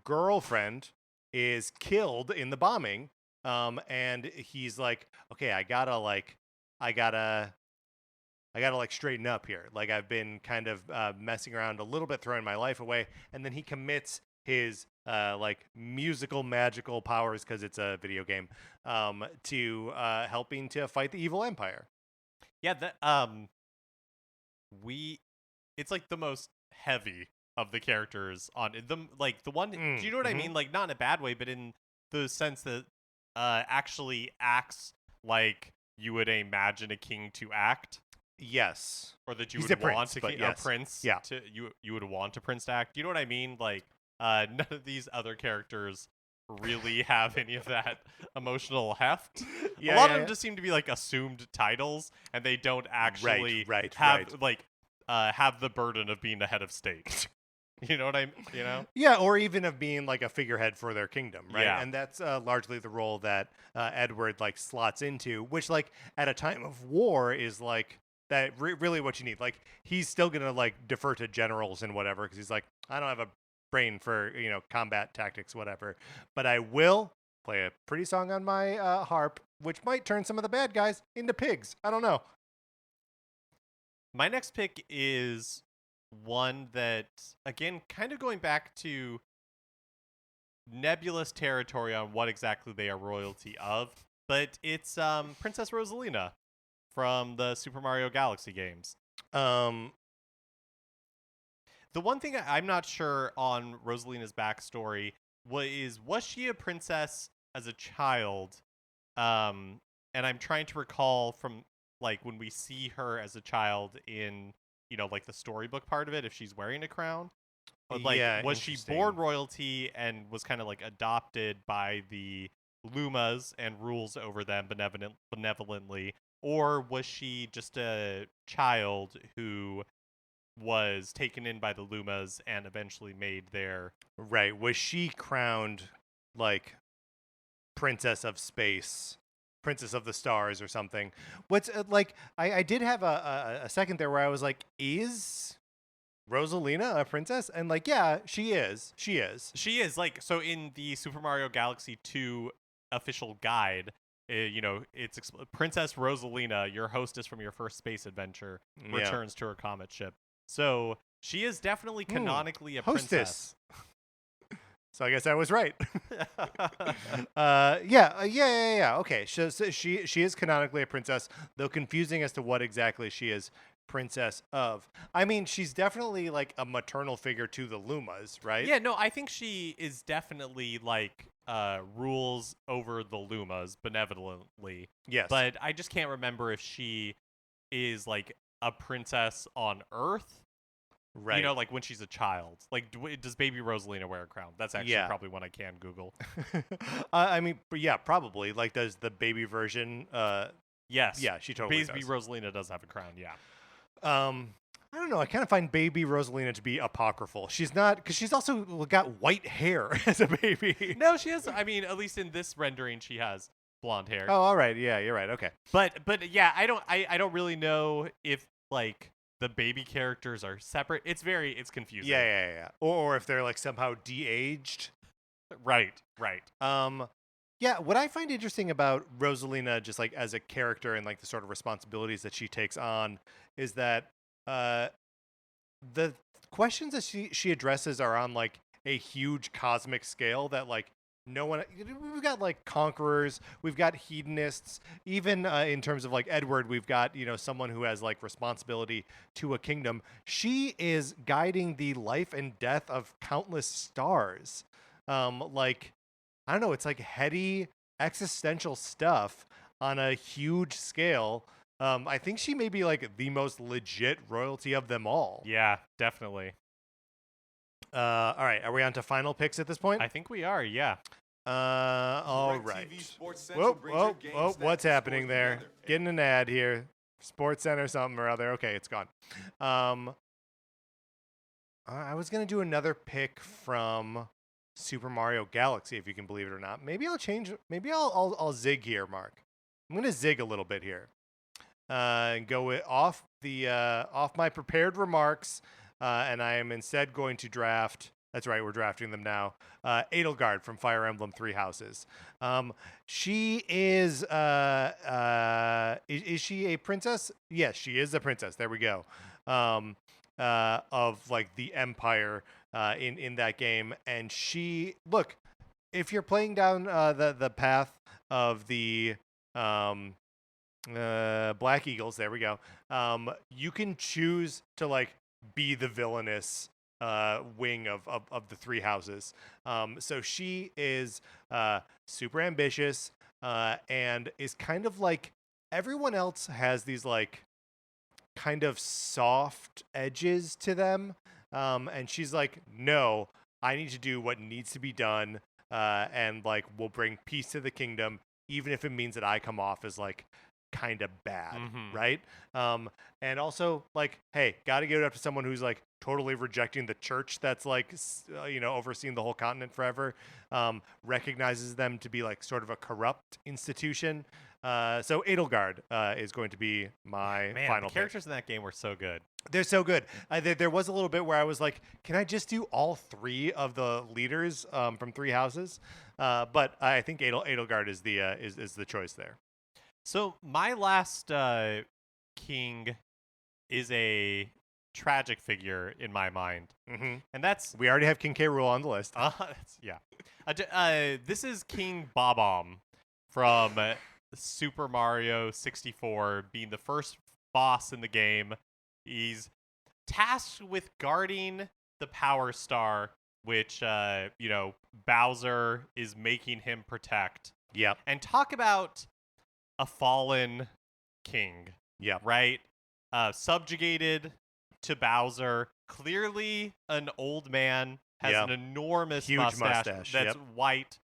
girlfriend is killed in the bombing. And he's like, okay, I gotta like straighten up here. Like I've been kind of messing around a little bit, throwing my life away, and then he commits his like musical magical powers, because it's a video game, to helping to fight the evil empire. Yeah, it's like the most heavy of the characters on them. Like the one, do you know what I mean? Like not in a bad way, but in the sense that actually acts like you would imagine a king to act. Yes, or that you would want a prince. Yeah, to you would want a prince to act. Do you know what I mean? Like none of these other characters really have any of that emotional heft. A lot of them just seem to be like assumed titles, and they don't actually have the burden of being the head of state. You know what Yeah, or even of being like a figurehead for their kingdom, right? Yeah. And that's largely the role that Edward like slots into, which like at a time of war is like that really what you need. Like he's still gonna like defer to generals and whatever, because he's like, I don't have a brain for combat tactics, whatever, but I will play a pretty song on my harp, which might turn some of the bad guys into pigs. I don't know. My next pick is one that, again, kind of going back to nebulous territory on what exactly they are royalty of, but it's Princess Rosalina from the Super Mario Galaxy games. The one thing I'm not sure on Rosalina's backstory was she a princess as a child? And I'm trying to recall from like when we see her as a child in like the storybook part of it, if she's wearing a crown. But, like, was she born royalty and was kind of like adopted by the Lumas and rules over them benevolently, or was she just a child who was taken in by the Lumas and eventually made their... Right. Was she crowned like Princess of Space, Princess of the Stars, or something? What's like I did have a second there where I was like, is Rosalina a princess? And like, yeah, she is. Like, so in the Super Mario Galaxy 2 official guide, it's Princess Rosalina, your hostess from your first space adventure, returns to her comet ship. So she is definitely canonically a princess. So I guess I was right. Yeah. Okay, so she is canonically a princess, though confusing as to what exactly she is princess of. I mean, she's definitely like a maternal figure to the Lumas, right? Yeah, no, I think she is definitely like rules over the Lumas benevolently. Yes. But I just can't remember if she is like a princess on Earth. Right. Like when she's a child. Like, does baby Rosalina wear a crown? That's actually probably one I can Google. I mean, yeah, probably. Like, does the baby version... Yes. Yeah, she totally does. Baby Rosalina does have a crown, yeah. I don't know. I kind of find baby Rosalina to be apocryphal. She's not... Because she's also got white hair as a baby. No, she has... I mean, at least in this rendering, she has blonde hair. Oh, all right. Yeah, you're right. Okay. But yeah, I don't really know if, like... the baby characters are separate. It's confusing. Yeah. Or if they're like somehow de-aged. Right. Yeah, what I find interesting about Rosalina, just like as a character and like the sort of responsibilities that she takes on, is that the questions that she addresses are on like a huge cosmic scale that like no one... We've got like conquerors, we've got hedonists, even in terms of like Edward, we've got someone who has like responsibility to a kingdom. She is guiding the life and death of countless stars. like, I don't know, it's like heady existential stuff on a huge scale. I think she may be like the most legit royalty of them all. Yeah, definitely. All right, are we on to final picks at this point? I think we are, yeah. All right. Whoa, what's happening there? Getting an ad here. Sports Center something or other. Okay, it's gone. I was going to do another pick from Super Mario Galaxy, if you can believe it or not. Maybe I'll change. Maybe I'll zig here, Mark. I'm going to zig a little bit here. And go off my prepared remarks, and I am instead going to draft. That's right, we're drafting them now. Edelgard from Fire Emblem Three Houses. She is. Is she a princess? Yes, she is a princess. There we go. Of like the Empire in that game, and she look. If you're playing down the path of the Black Eagles, there we go. You can choose to like be the villainous wing of the Three Houses. So she is super ambitious and is kind of like everyone else has these like kind of soft edges to them. And she's like, no, I need to do what needs to be done. And like, we'll bring peace to the kingdom, even if it means that I come off as like kind of bad, right? And also like, hey, got to give it up to someone who's like totally rejecting the church that's like, overseeing the whole continent forever, recognizes them to be like sort of a corrupt institution. So Edelgard is going to be my final the characters in that game were so good. They're so good. There was a little bit where I was like, can I just do all three of the leaders from Three Houses? But I think Edelgard is the choice there. So my last king is a tragic figure in my mind, and that's we already have King K. Rool on the list. Yeah. This is King Bob-omb from Super Mario 64, being the first boss in the game. He's tasked with guarding the Power Star, which Bowser is making him protect. Yep. And talk about a fallen king. Yeah. Right? Subjugated to Bowser. Clearly an old man. Has an enormous huge mustache that's white,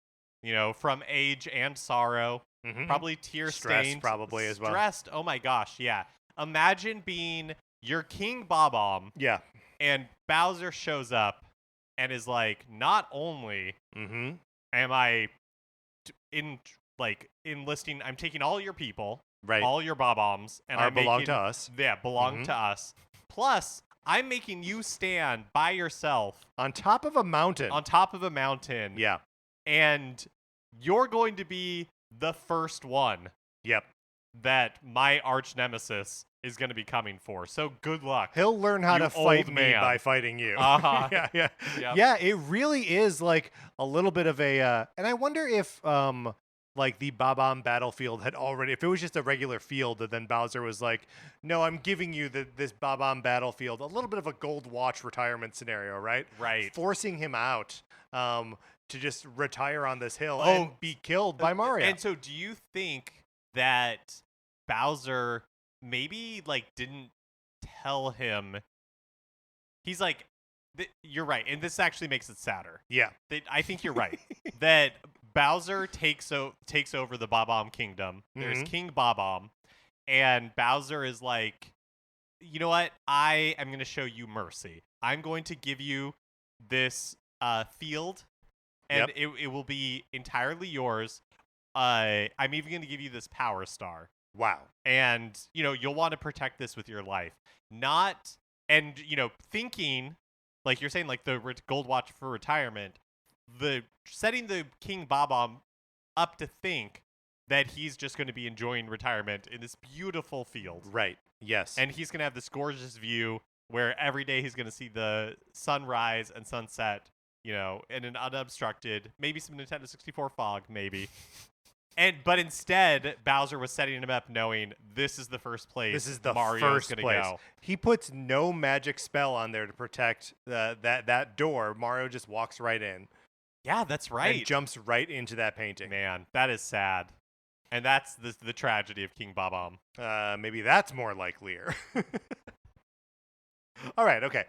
from age and sorrow. Probably tear-stained. Probably as well. Stressed. Oh my gosh, yeah. Imagine being your King Bob-omb. Yeah. And Bowser shows up and is like, not only am I enlisting, I'm taking all your people, right, all your Bob-ombs, and belong to us. Yeah, belong to us. Plus, I'm making you stand by yourself on top of a mountain. Yeah. And you're going to be the first one. Yep. That my arch nemesis is going to be coming for. So good luck. He'll learn how to fight me by fighting you. Yeah. Yep. Yeah, it really is like a little bit of a and I wonder if like the Bob-omb battlefield had already, if it was just a regular field, and then Bowser was like, no, I'm giving you this Bob-omb battlefield, a little bit of a gold watch retirement scenario, right? Right. Forcing him out to just retire on this hill and be killed by Mario. And so do you think that Bowser maybe like didn't tell him? He's like, you're right. And this actually makes it sadder. Yeah. I think you're right. That Bowser takes over the Bob-omb kingdom. There's King Bob-omb, and Bowser is like, you know what? I am going to show you mercy. I'm going to give you this field, and it will be entirely yours. I'm even going to give you this Power Star. Wow. And, you'll want to protect this with your life. Thinking, like you're saying, like the gold watch for retirement, setting the King Bob-omb up to think that he's just going to be enjoying retirement in this beautiful field. Right. Yes. And he's going to have this gorgeous view where every day he's going to see the sunrise and sunset, in an unobstructed, maybe some Nintendo 64 fog, maybe. But instead, Bowser was setting him up knowing this is the first place. This is the Mario's first gonna place. Go. He puts no magic spell on there to protect that door. Mario just walks right in. Yeah, that's right. And jumps right into that painting. Man, that is sad. And that's the tragedy of King Babam. Maybe that's more likelier. All right, okay.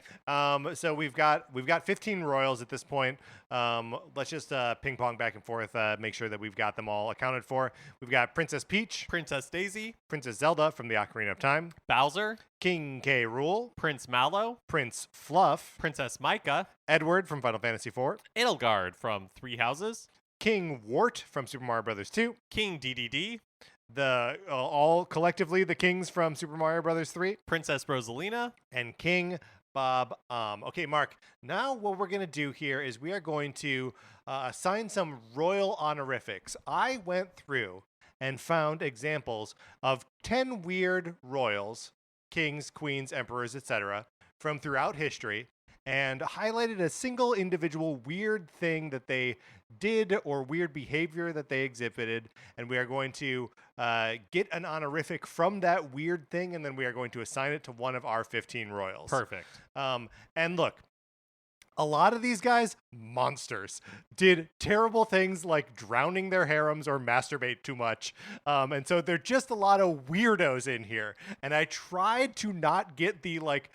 So we've got 15 royals at this point. Let's just ping pong back and forth, make sure that we've got them all accounted for. We've got Princess Peach, Princess Daisy, Princess Zelda from the Ocarina of Time, Bowser, King K. Rool, Prince Mallow, Prince Fluff, Princess Micah, Edward from Final Fantasy IV, Edelgard from Three Houses, King Wart from Super Mario Bros. 2, King DDD, the all collectively the kings from Super Mario Bros. 3, Princess Rosalina, and King Bob. Okay, Mark, now what we're going to do here is we are going to assign some royal honorifics. I went through and found examples of 10 weird royals, kings, queens, emperors, etc., from throughout history, and highlighted a single individual weird thing that they did or weird behavior that they exhibited, and we are going to get an honorific from that weird thing, and then we are going to assign it to one of our 15 royals. Perfect. And look, a lot of these guys, monsters, did terrible things like drowning their harems or masturbate too much. And so they're just a lot of weirdos in here. And I tried to not get the like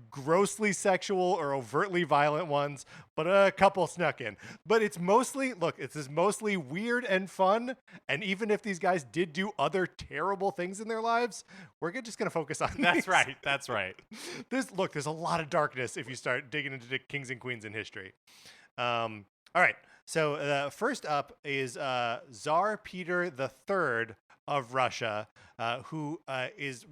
grossly sexual or overtly violent ones, but a couple snuck in. But it's mostly, look, it's mostly weird and fun. And even if these guys did do other terrible things in their lives, we're just going to focus on That's these. right. That's right. There's a lot of darkness if you start digging into the kings and queens in history. All right. So first up is Tsar Peter III of Russia, who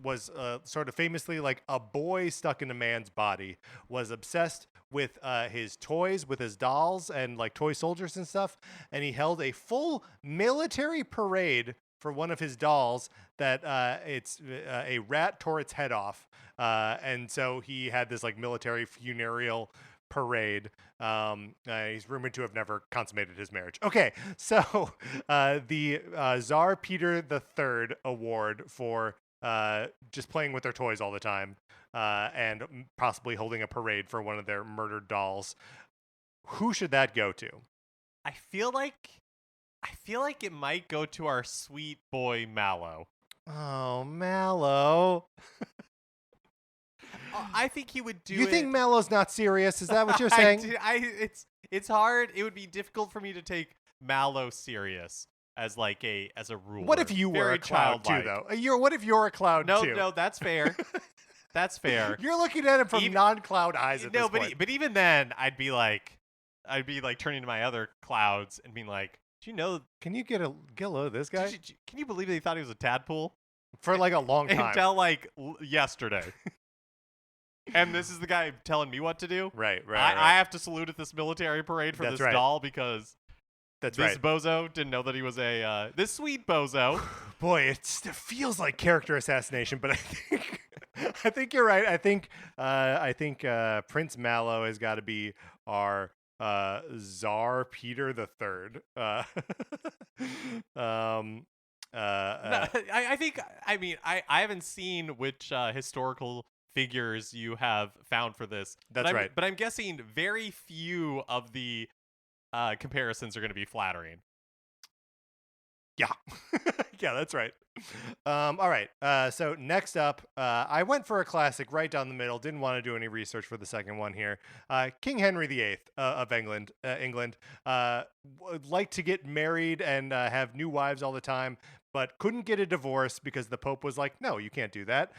was sort of famously like a boy stuck in a man's body, was obsessed with his toys, with his dolls and like toy soldiers and stuff. And he held a full military parade for one of his dolls that it's a rat tore its head off. And so he had this like military funereal parade. He's rumored to have never consummated his marriage. Okay, so the Tsar Peter III Award for just playing with their toys all the time and possibly holding a parade for one of their murdered dolls. Who should that go to? I feel like it might go to our sweet boy Mallow. Oh, Mallow. I think he would do it. You think Mallow's not serious? Is that what you're saying? It's hard. It would be difficult for me to take Mallow serious as a ruler. What if you were a cloud too, though? What if you're a cloud too? No, that's fair. That's fair. You're looking at him from non-cloud eyes at this point. But even then, I'd be like turning to my other clouds and being like, "Do you know? Can you get a load of this guy? Can you believe they thought he was a tadpole for like a long time until like yesterday?" And this is the guy telling me what to do. Right. I have to salute at this military parade for this doll because this bozo didn't know that he was this sweet bozo. Boy, it feels like character assassination, but I think you're right. I think Prince Mallow has got to be our Tsar Peter III. I haven't seen which historical figures you have found for this. That's right. But I'm guessing very few of the comparisons are going to be flattering. Yeah. Yeah, that's right. All right. So next up, I went for a classic right down the middle. Didn't want to do any research for the second one here. King Henry VIII of England liked to get married and have new wives all the time, but couldn't get a divorce because the Pope was like, no, you can't do that.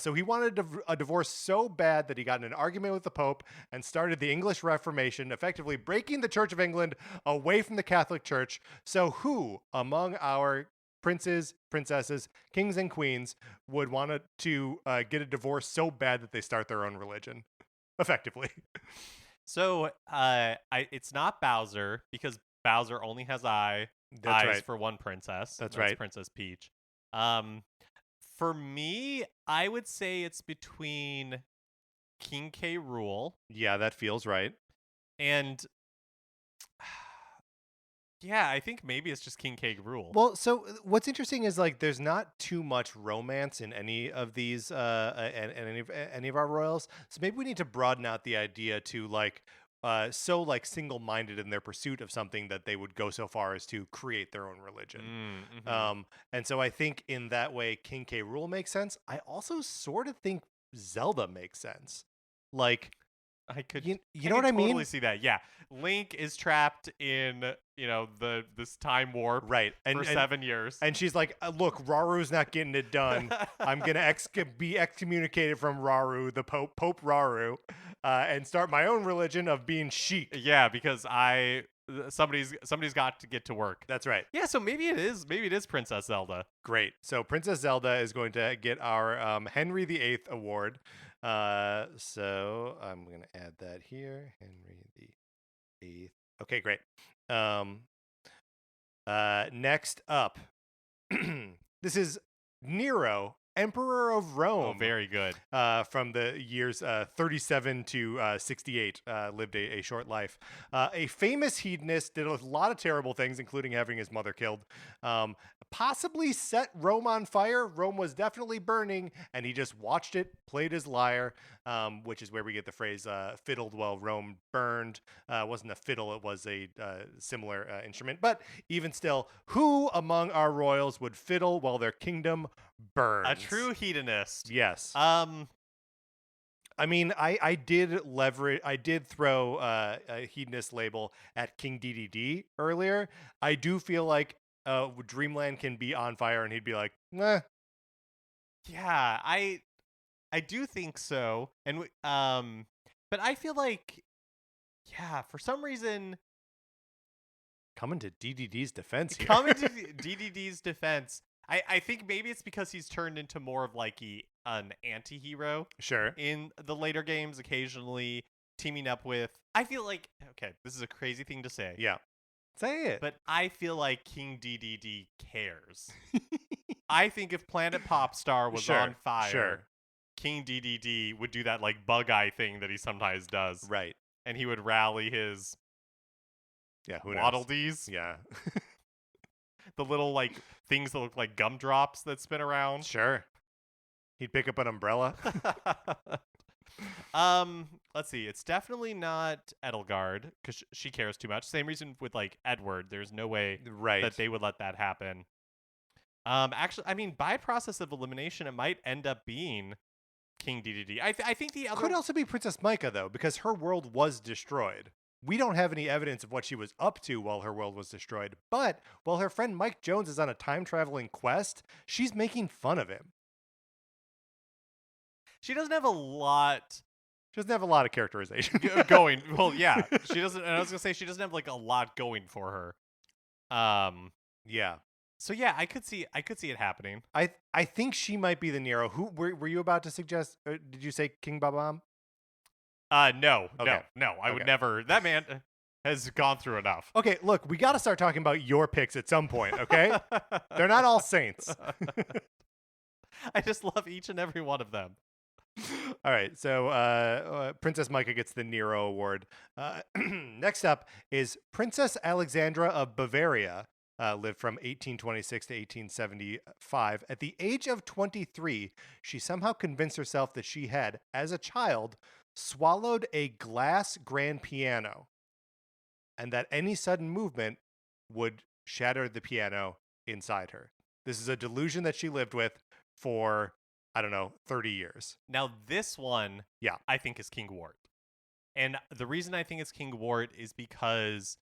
So he wanted a divorce so bad that he got in an argument with the Pope and started the English Reformation, effectively breaking the Church of England away from the Catholic Church. So who among our princes, princesses, kings, and queens would want to get a divorce so bad that they start their own religion, effectively? So it's not Bowser because Bowser only has eyes for one princess. That's right. Princess Peach. For me, I would say it's between King K. Rool. Yeah, that feels right. And yeah, I think maybe it's just King K. Rool. Well, so what's interesting is like there's not too much romance in any of these and any of our royals. So maybe we need to broaden out the idea to like so like single-minded in their pursuit of something that they would go so far as to create their own religion. And so I think in that way, King K. Rool makes sense. I also sort of think Zelda makes sense. Like, I could, you know what I mean? Totally see that. Yeah, Link is trapped in this time warp, right? For 7 years, and she's like, "Look, Raru's not getting it done. I'm gonna be excommunicated from Raru, the Pope Raru, and start my own religion of being Sheik." Yeah, because somebody's got to get to work. That's right. Yeah, so maybe it is Princess Zelda. Great. So Princess Zelda is going to get our Henry VIII award. So I'm going to add that here. Henry VIII. Okay, great. Next up, this is Nero, Emperor of Rome. Oh, very good. From the years 37 to 68, lived a short life. A famous hedonist, did a lot of terrible things, including having his mother killed. Possibly set Rome on fire. Rome was definitely burning, and he just watched it, played his lyre, which is where we get the phrase fiddled while Rome burned. It wasn't a fiddle, it was a similar instrument. But even still, who among our royals would fiddle while their kingdom burns? A true hedonist. Yes. I mean, I did throw a hedonist label at King DDD earlier. I do feel like Dreamland can be on fire and he'd be like, nah. Yeah, I do think so. And but I feel like, yeah, for some reason, coming to DDD's defense here. Coming to DDD's defense, I think maybe it's because he's turned into more of like an anti-hero. Sure. In the later games, occasionally teaming up with, I feel like, okay, this is a crazy thing to say. Yeah. Say it. But I feel like King DDD cares. I think if Planet Popstar was on fire, King DDD would do that like bug eye thing that he sometimes does. Right. And he would rally his Waddle Dees. Yeah. The little like things that look like gumdrops that spin around. Sure. He'd pick up an umbrella. Let's see. It's definitely not Edelgard because she cares too much. Same reason with like Edward. There's no way that they would let that happen. Actually, I mean, by process of elimination, it might end up being King DDD. I think the other could also be Princess Micah though, because her world was destroyed. We don't have any evidence of what she was up to while her world was destroyed. But while her friend Mike Jones is on a time-traveling quest, she's making fun of him. She doesn't have a lot. She doesn't have a lot of characterization going. Well, yeah, she doesn't. And I was gonna say she doesn't have like a lot going for her. Yeah. So yeah, I could see it happening. I think she might be the Nero. Who were you about to suggest? Did you say King Babam? No. Okay. No. I would never. That man has gone through enough. Okay, look, we got to start talking about your picks at some point. Okay, they're not all saints. I just love each and every one of them. All right, so Princess Micah gets the Nero Award. Next up is Princess Alexandra of Bavaria, lived from 1826 to 1875. At the age of 23, she somehow convinced herself that she had, as a child, swallowed a glass grand piano, and that any sudden movement would shatter the piano inside her. This is a delusion that she lived with for, I don't know, 30 years. Now, this one, I think is King Wart. And the reason I think it's King Wart is because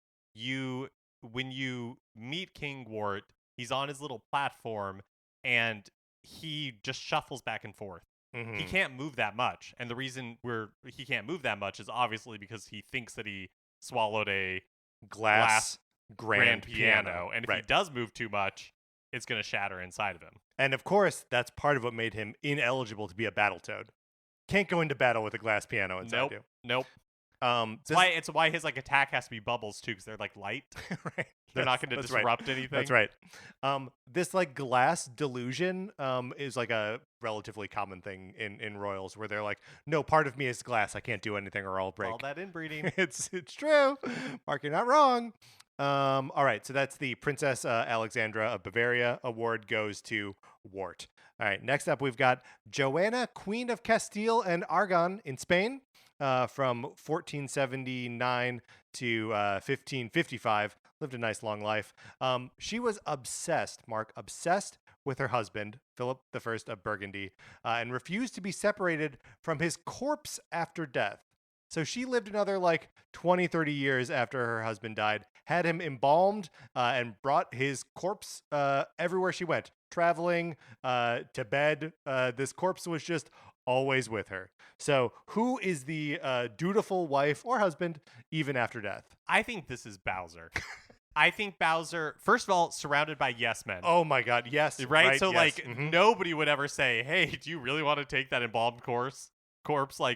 when you meet King Wart, he's on his little platform, and he just shuffles back and forth. Mm-hmm. He can't move that much. And the reason he can't move that much is obviously because he thinks that he swallowed a glass grand piano. And if he does move too much, it's going to shatter inside of him. And of course, that's part of what made him ineligible to be a Battletoad. Can't go into battle with a glass piano inside you. Nope. It's why his like attack has to be bubbles too, because they're like light. Right. They're not going to disrupt anything. That's right. This like glass delusion is like a relatively common thing in royals, where they're like, no, part of me is glass. I can't do anything or I'll break. All that inbreeding. It's true. Mark, you're not wrong. All right, so that's the Princess Alexandra of Bavaria award goes to Wart. All right, next up we've got Joanna, Queen of Castile and Aragon in Spain. from 1479 to 1555. Lived a nice long life. She was obsessed, Mark, obsessed with her husband, Philip I of Burgundy, and refused to be separated from his corpse after death. So she lived another 20, 30 years after her husband died, had him embalmed, and brought his corpse everywhere she went, traveling, to bed. This corpse was just always with her. So who is the dutiful wife or husband even after death? I think this is Bowser. I think Bowser, first of all, surrounded by yes men. Oh my God, yes. Right? So yes. Nobody would ever say, hey, do you really want to take that embalmed corpse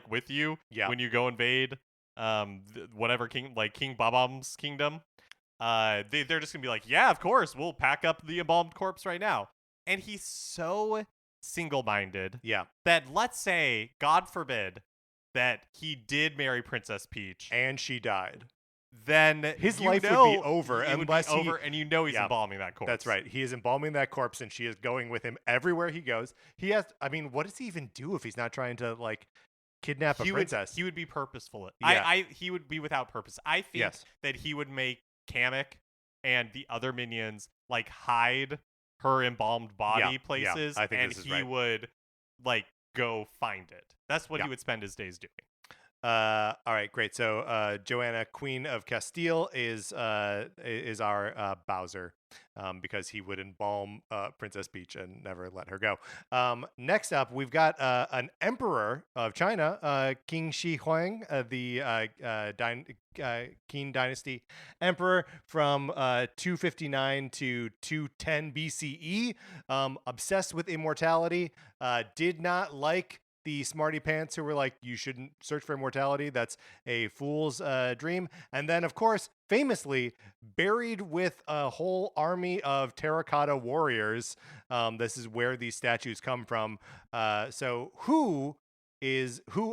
with you when you go invade whatever King Babam's kingdom? They're just gonna be like, yeah, of course, we'll pack up the embalmed corpse right now. And he's so single-minded that, let's say, God forbid, that he did marry Princess Peach and she died, then his life would be over and he's embalming that corpse. That's right. He is embalming that corpse, and she is going with him everywhere he goes. He has. I mean, what does he even do if he's not trying to kidnap a princess? He would be purposeful. Yeah. He would be without purpose. I think that he would make Kamek and the other minions hide her embalmed body places, I think and this is he would go find it. That's what he would spend his days doing. All right, great. So Joanna, Queen of Castile, is our Bowser, because he would embalm Princess Peach and never let her go. Next up, we've got an emperor of China, King Shi Huang, the Qin Dynasty emperor from 259 to 210 BCE, obsessed with immortality, did not like the smarty pants who were like, you shouldn't search for immortality. That's a fool's dream. And then, of course, famously buried with a whole army of terracotta warriors. This is where these statues come from. So who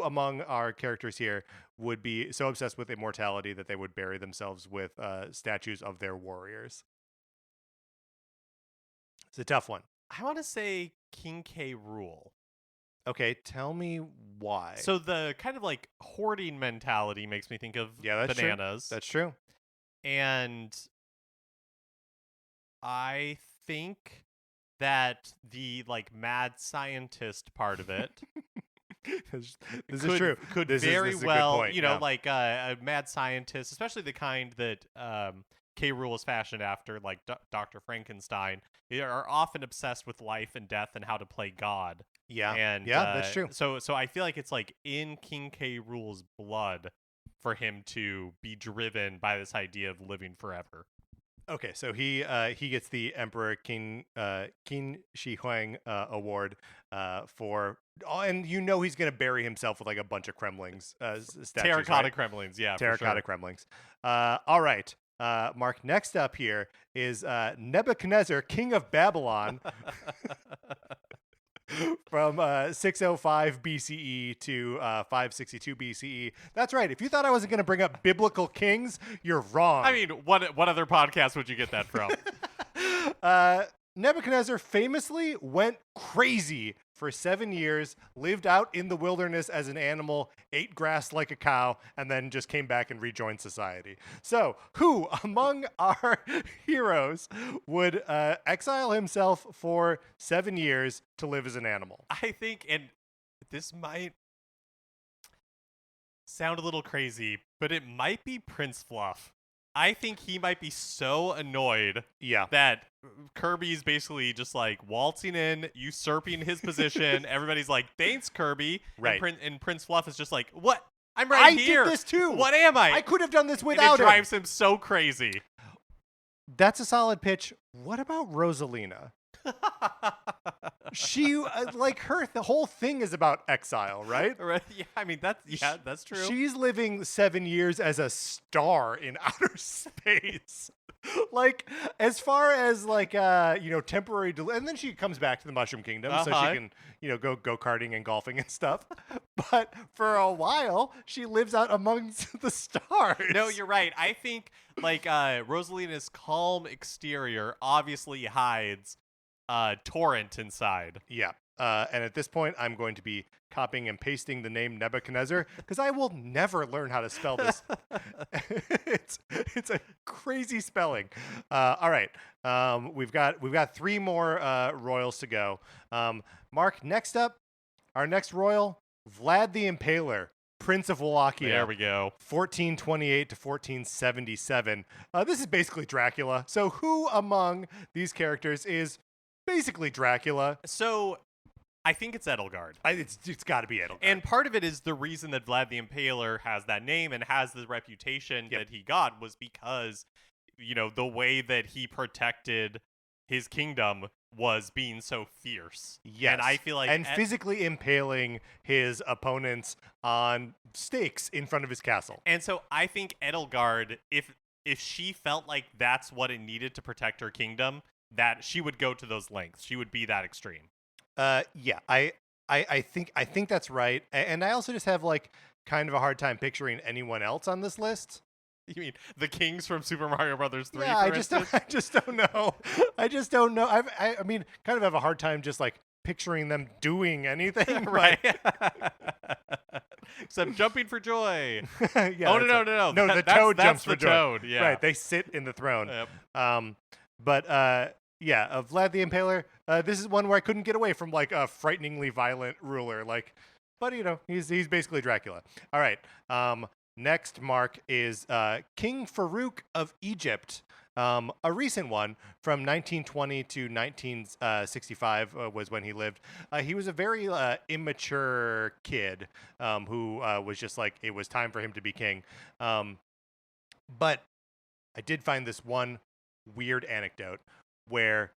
among our characters here would be so obsessed with immortality that they would bury themselves with statues of their warriors? It's a tough one. I want to say King K. Rool. Okay, tell me why. So the kind of hoarding mentality makes me think of bananas. True. That's true. And I think that the mad scientist part of it this is true. Could this very is well, point, a mad scientist, especially the kind that K. Rool is fashioned after, Dr. Frankenstein, they are often obsessed with life and death and how to play God. Yeah, and that's true. So I feel like it's in King K. Rool's blood for him to be driven by this idea of living forever. Okay, so he gets the Emperor Qin Shi Huang award for, and he's gonna bury himself with a bunch of Kremlings, statues, terracotta right? Kremlings, yeah, terracotta Kremlings. All right, Mark. Next up here is Nebuchadnezzar, King of Babylon. From 605 BCE to 562 BCE. That's right. If you thought I wasn't going to bring up biblical kings, you're wrong. I mean, what other podcast would you get that from? Nebuchadnezzar famously went crazy for 7 years, lived out in the wilderness as an animal, ate grass like a cow, and then just came back and rejoined society. So, who among our heroes would exile himself for 7 years to live as an animal? I think, and this might sound a little crazy, but it might be Prince Fluff. I think he might be so annoyed that Kirby's basically just waltzing in, usurping his position. Everybody's like, thanks, Kirby. Right. And Prince Fluff is just like, what? I'm right here. I did this too. What am I? I could have done this without him. It drives him so crazy. That's a solid pitch. What about Rosalina? She the whole thing is about exile, right? Right. Yeah, I mean that's true. She's living 7 years as a star in outer space. As far as temporary and then she comes back to the Mushroom Kingdom so she can go karting and golfing and stuff. But for a while she lives out amongst the stars. No, you're right. I think Rosalina's calm exterior obviously hides torrent inside. Yeah. And at this point, I'm going to be copying and pasting the name Nebuchadnezzar because I will never learn how to spell this. it's a crazy spelling. All right, we've got 3 more royals to go. Mark, next up, our next royal, Vlad the Impaler, Prince of Wallachia. There we go. 1428 to 1477. This is basically Dracula. So who among these characters is basically Dracula? So I think it's Edelgard. It's got to be Edelgard. And part of it is the reason that Vlad the Impaler has that name and has the reputation that he got was because, the way that he protected his kingdom was being so fierce. Yes. And I feel like... And physically impaling his opponents on stakes in front of his castle. And so I think Edelgard, if she felt like that's what it needed to protect her kingdom, that she would go to those lengths. She would be that extreme. Yeah, I think that's right. And I also just have kind of a hard time picturing anyone else on this list. You mean the kings from Super Mario Brothers 3? Yeah, I just don't know. I just don't know. I mean, kind of have a hard time just picturing them doing anything, right? Except jumping for joy. Yeah, no. No, the toad jumps for joy. Toad, yeah. Right, they sit in the throne. Yep. Yeah, Vlad the Impaler. This is one where I couldn't get away from a frighteningly violent ruler. But he's basically Dracula. All right. Next, Mark, is King Farouk of Egypt. A recent one from 1920 to 1965 was when he lived. He was a very immature kid who was just it was time for him to be king. But I did find this one weird anecdote where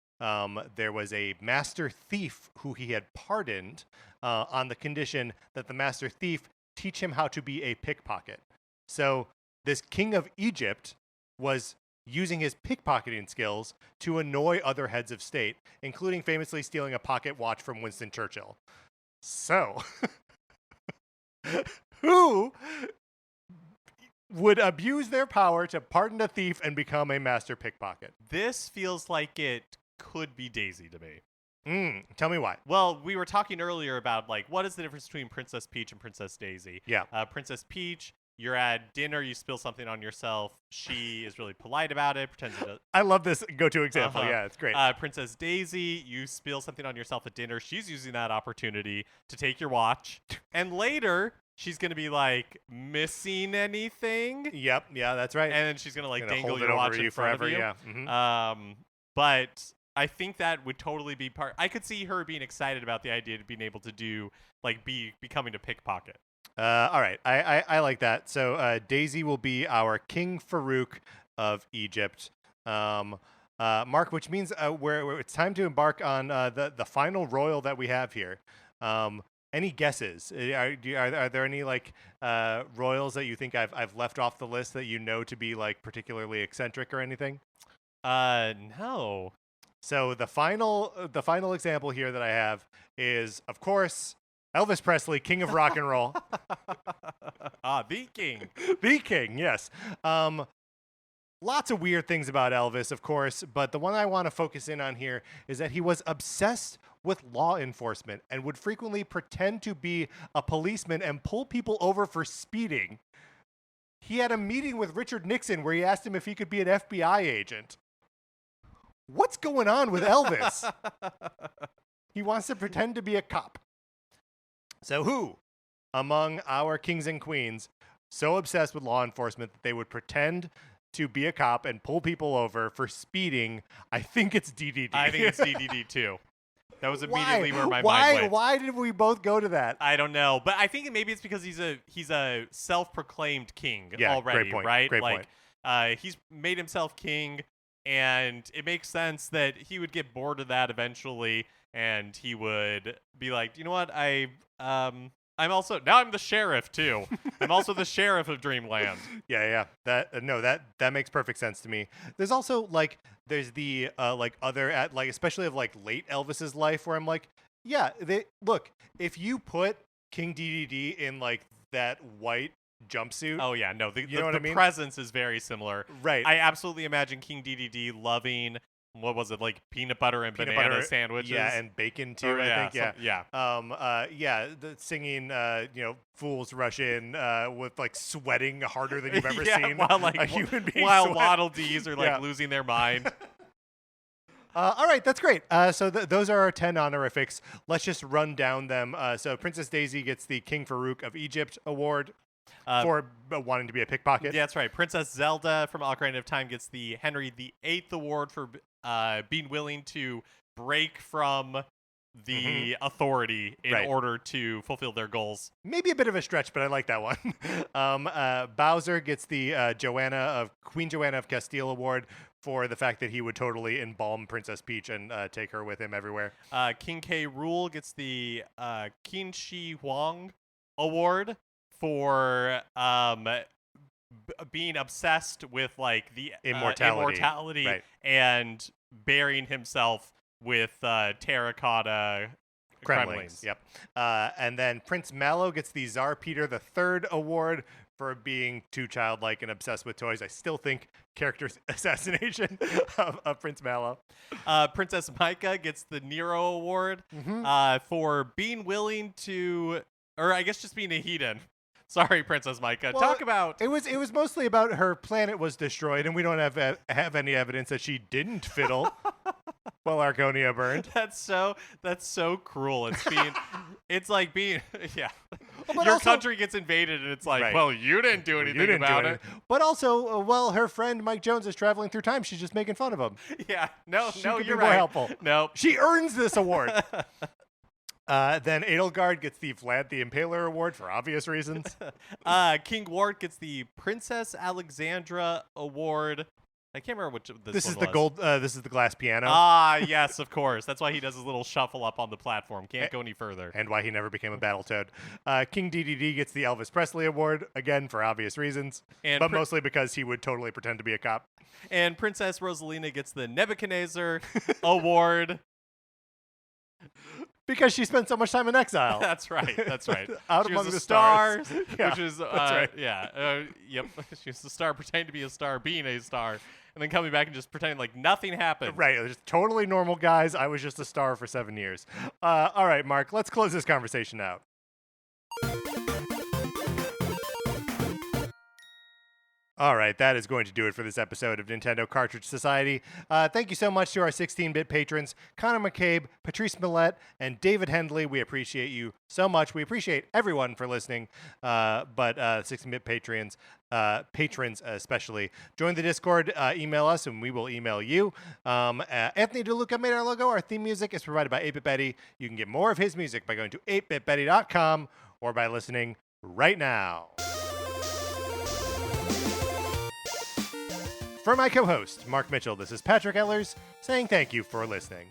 there was a master thief who he had pardoned on the condition that the master thief teach him how to be a pickpocket. So this king of Egypt was using his pickpocketing skills to annoy other heads of state, including famously stealing a pocket watch from Winston Churchill. So, who would abuse their power to pardon a thief and become a master pickpocket? This feels like it could be Daisy to me. Tell me why. Well, we were talking earlier about what is the difference between Princess Peach and Princess Daisy? Yeah. Princess Peach, you're at dinner, you spill something on yourself. She is really polite about it, pretends it does. I love this go-to example. Yeah, it's great. Princess Daisy, you spill something on yourself at dinner. She's using that opportunity to take your watch. And later, she's going to be missing anything? Yep. Yeah, that's right. And then she's going to dangle hold your it watch over in you front forever. of you. Yeah. Mm-hmm. But I think that would totally be part. I could see her being excited about the idea of being able to do becoming a pickpocket. All right, I like that. So Daisy will be our King Farouk of Egypt. Mark, which means it's time to embark on the final royal that we have here. Any guesses? Are there any royals that you think I've left off the list that to be particularly eccentric or anything? No. So the final example here that I have is, of course, Elvis Presley, King of Rock and Roll. The king. The king, yes. Lots of weird things about Elvis, of course, but the one I want to focus in on here is that he was obsessed with law enforcement and would frequently pretend to be a policeman and pull people over for speeding. He had a meeting with Richard Nixon where he asked him if he could be an FBI agent. What's going on with Elvis? He wants to pretend to be a cop. So who among our kings and queens so obsessed with law enforcement that they would pretend to be a cop and pull people over for speeding? I think it's DDD. I think it's DDD too. That was immediately where my mind went. Why did we both go to that? I don't know, but I think maybe it's because he's a self-proclaimed king already, great point. right? Great point. He's made himself king, and it makes sense that he would get bored of that eventually, and he would be like, you know what, I'm also now I'm the sheriff too. I'm also the sheriff of Dreamland. Yeah. That makes perfect sense to me. There's also there's the other especially of late Elvis's life where I'm look, if you put King DDD in that white jumpsuit. Oh yeah, no, the presence is very similar. Right. I absolutely imagine King DDD loving what was it, like peanut butter and banana sandwiches? Yeah, and bacon too. I think. The singing, fools rush in with like sweating harder than you've ever seen. While like a human being while Waddle Dees are like losing their mind. All right, that's great. So those are our 10 honorifics. Let's just run down them. So Princess Daisy gets the King Farouk of Egypt award for wanting to be a pickpocket. Yeah, that's right. Princess Zelda from Ocarina of Time gets the Henry VIII award for being willing to break from the authority in order to fulfill their goals. Maybe a bit of a stretch, but I like that one. Bowser gets the Queen Joanna of Castile award for the fact that he would totally embalm Princess Peach and take her with him everywhere. King K. Rool gets the Qin Shi Huang award for being obsessed with like the immortality and burying himself with terracotta Kremlings. Yep. And then Prince Mallow gets the Tsar Peter III award for being too childlike and obsessed with toys. I still think character assassination of Prince Mallow. Princess Micah gets the Nero award for being willing to, or I guess just being a heathen. Sorry, Princess Micah. Well, talk about it was mostly about her planet was destroyed, and we don't have any evidence that she didn't fiddle while Arconia burned. That's so cruel. It's like being Well, your country gets invaded, and it's like, well, you didn't do anything about it. But also, her friend Mike Jones is traveling through time. She's just making fun of him. Yeah, you're more right. Helpful. No, she earns this award. Then Edelgard gets the Vlad the Impaler award for obvious reasons. King Wart gets the Princess Alexandra award. I can't remember which this is was. The gold. This is the glass piano. Yes, of course. That's why he does his little shuffle up on the platform. Can't go any further. And why he never became a Battletoad. King DDD gets the Elvis Presley award, again for obvious reasons, but mostly because he would totally pretend to be a cop. And Princess Rosalina gets the Nebuchadnezzar award. Because she spent so much time in exile. That's right. Out she among was the a star, yeah, which is right. Yep. She was a star, pretending to be a star, being a star, and then coming back and just pretending like nothing happened. Right. Just totally normal guys. I was just a star for 7 years. All right, Mark. Let's close this conversation out. All right, that is going to do it for this episode of Nintendo Cartridge Society. Thank you so much to our 16-bit patrons, Connor McCabe, Patrice Millette, and David Hendley. We appreciate you so much. We appreciate everyone for listening, but 16-bit patrons especially. Join the Discord, email us, and we will email you. Anthony DeLuca made our logo. Our theme music is provided by 8-Bit Betty. You can get more of his music by going to 8bitbetty.com or by listening right now. For my co-host, Mark Mitchell, this is Patrick Ellers saying thank you for listening.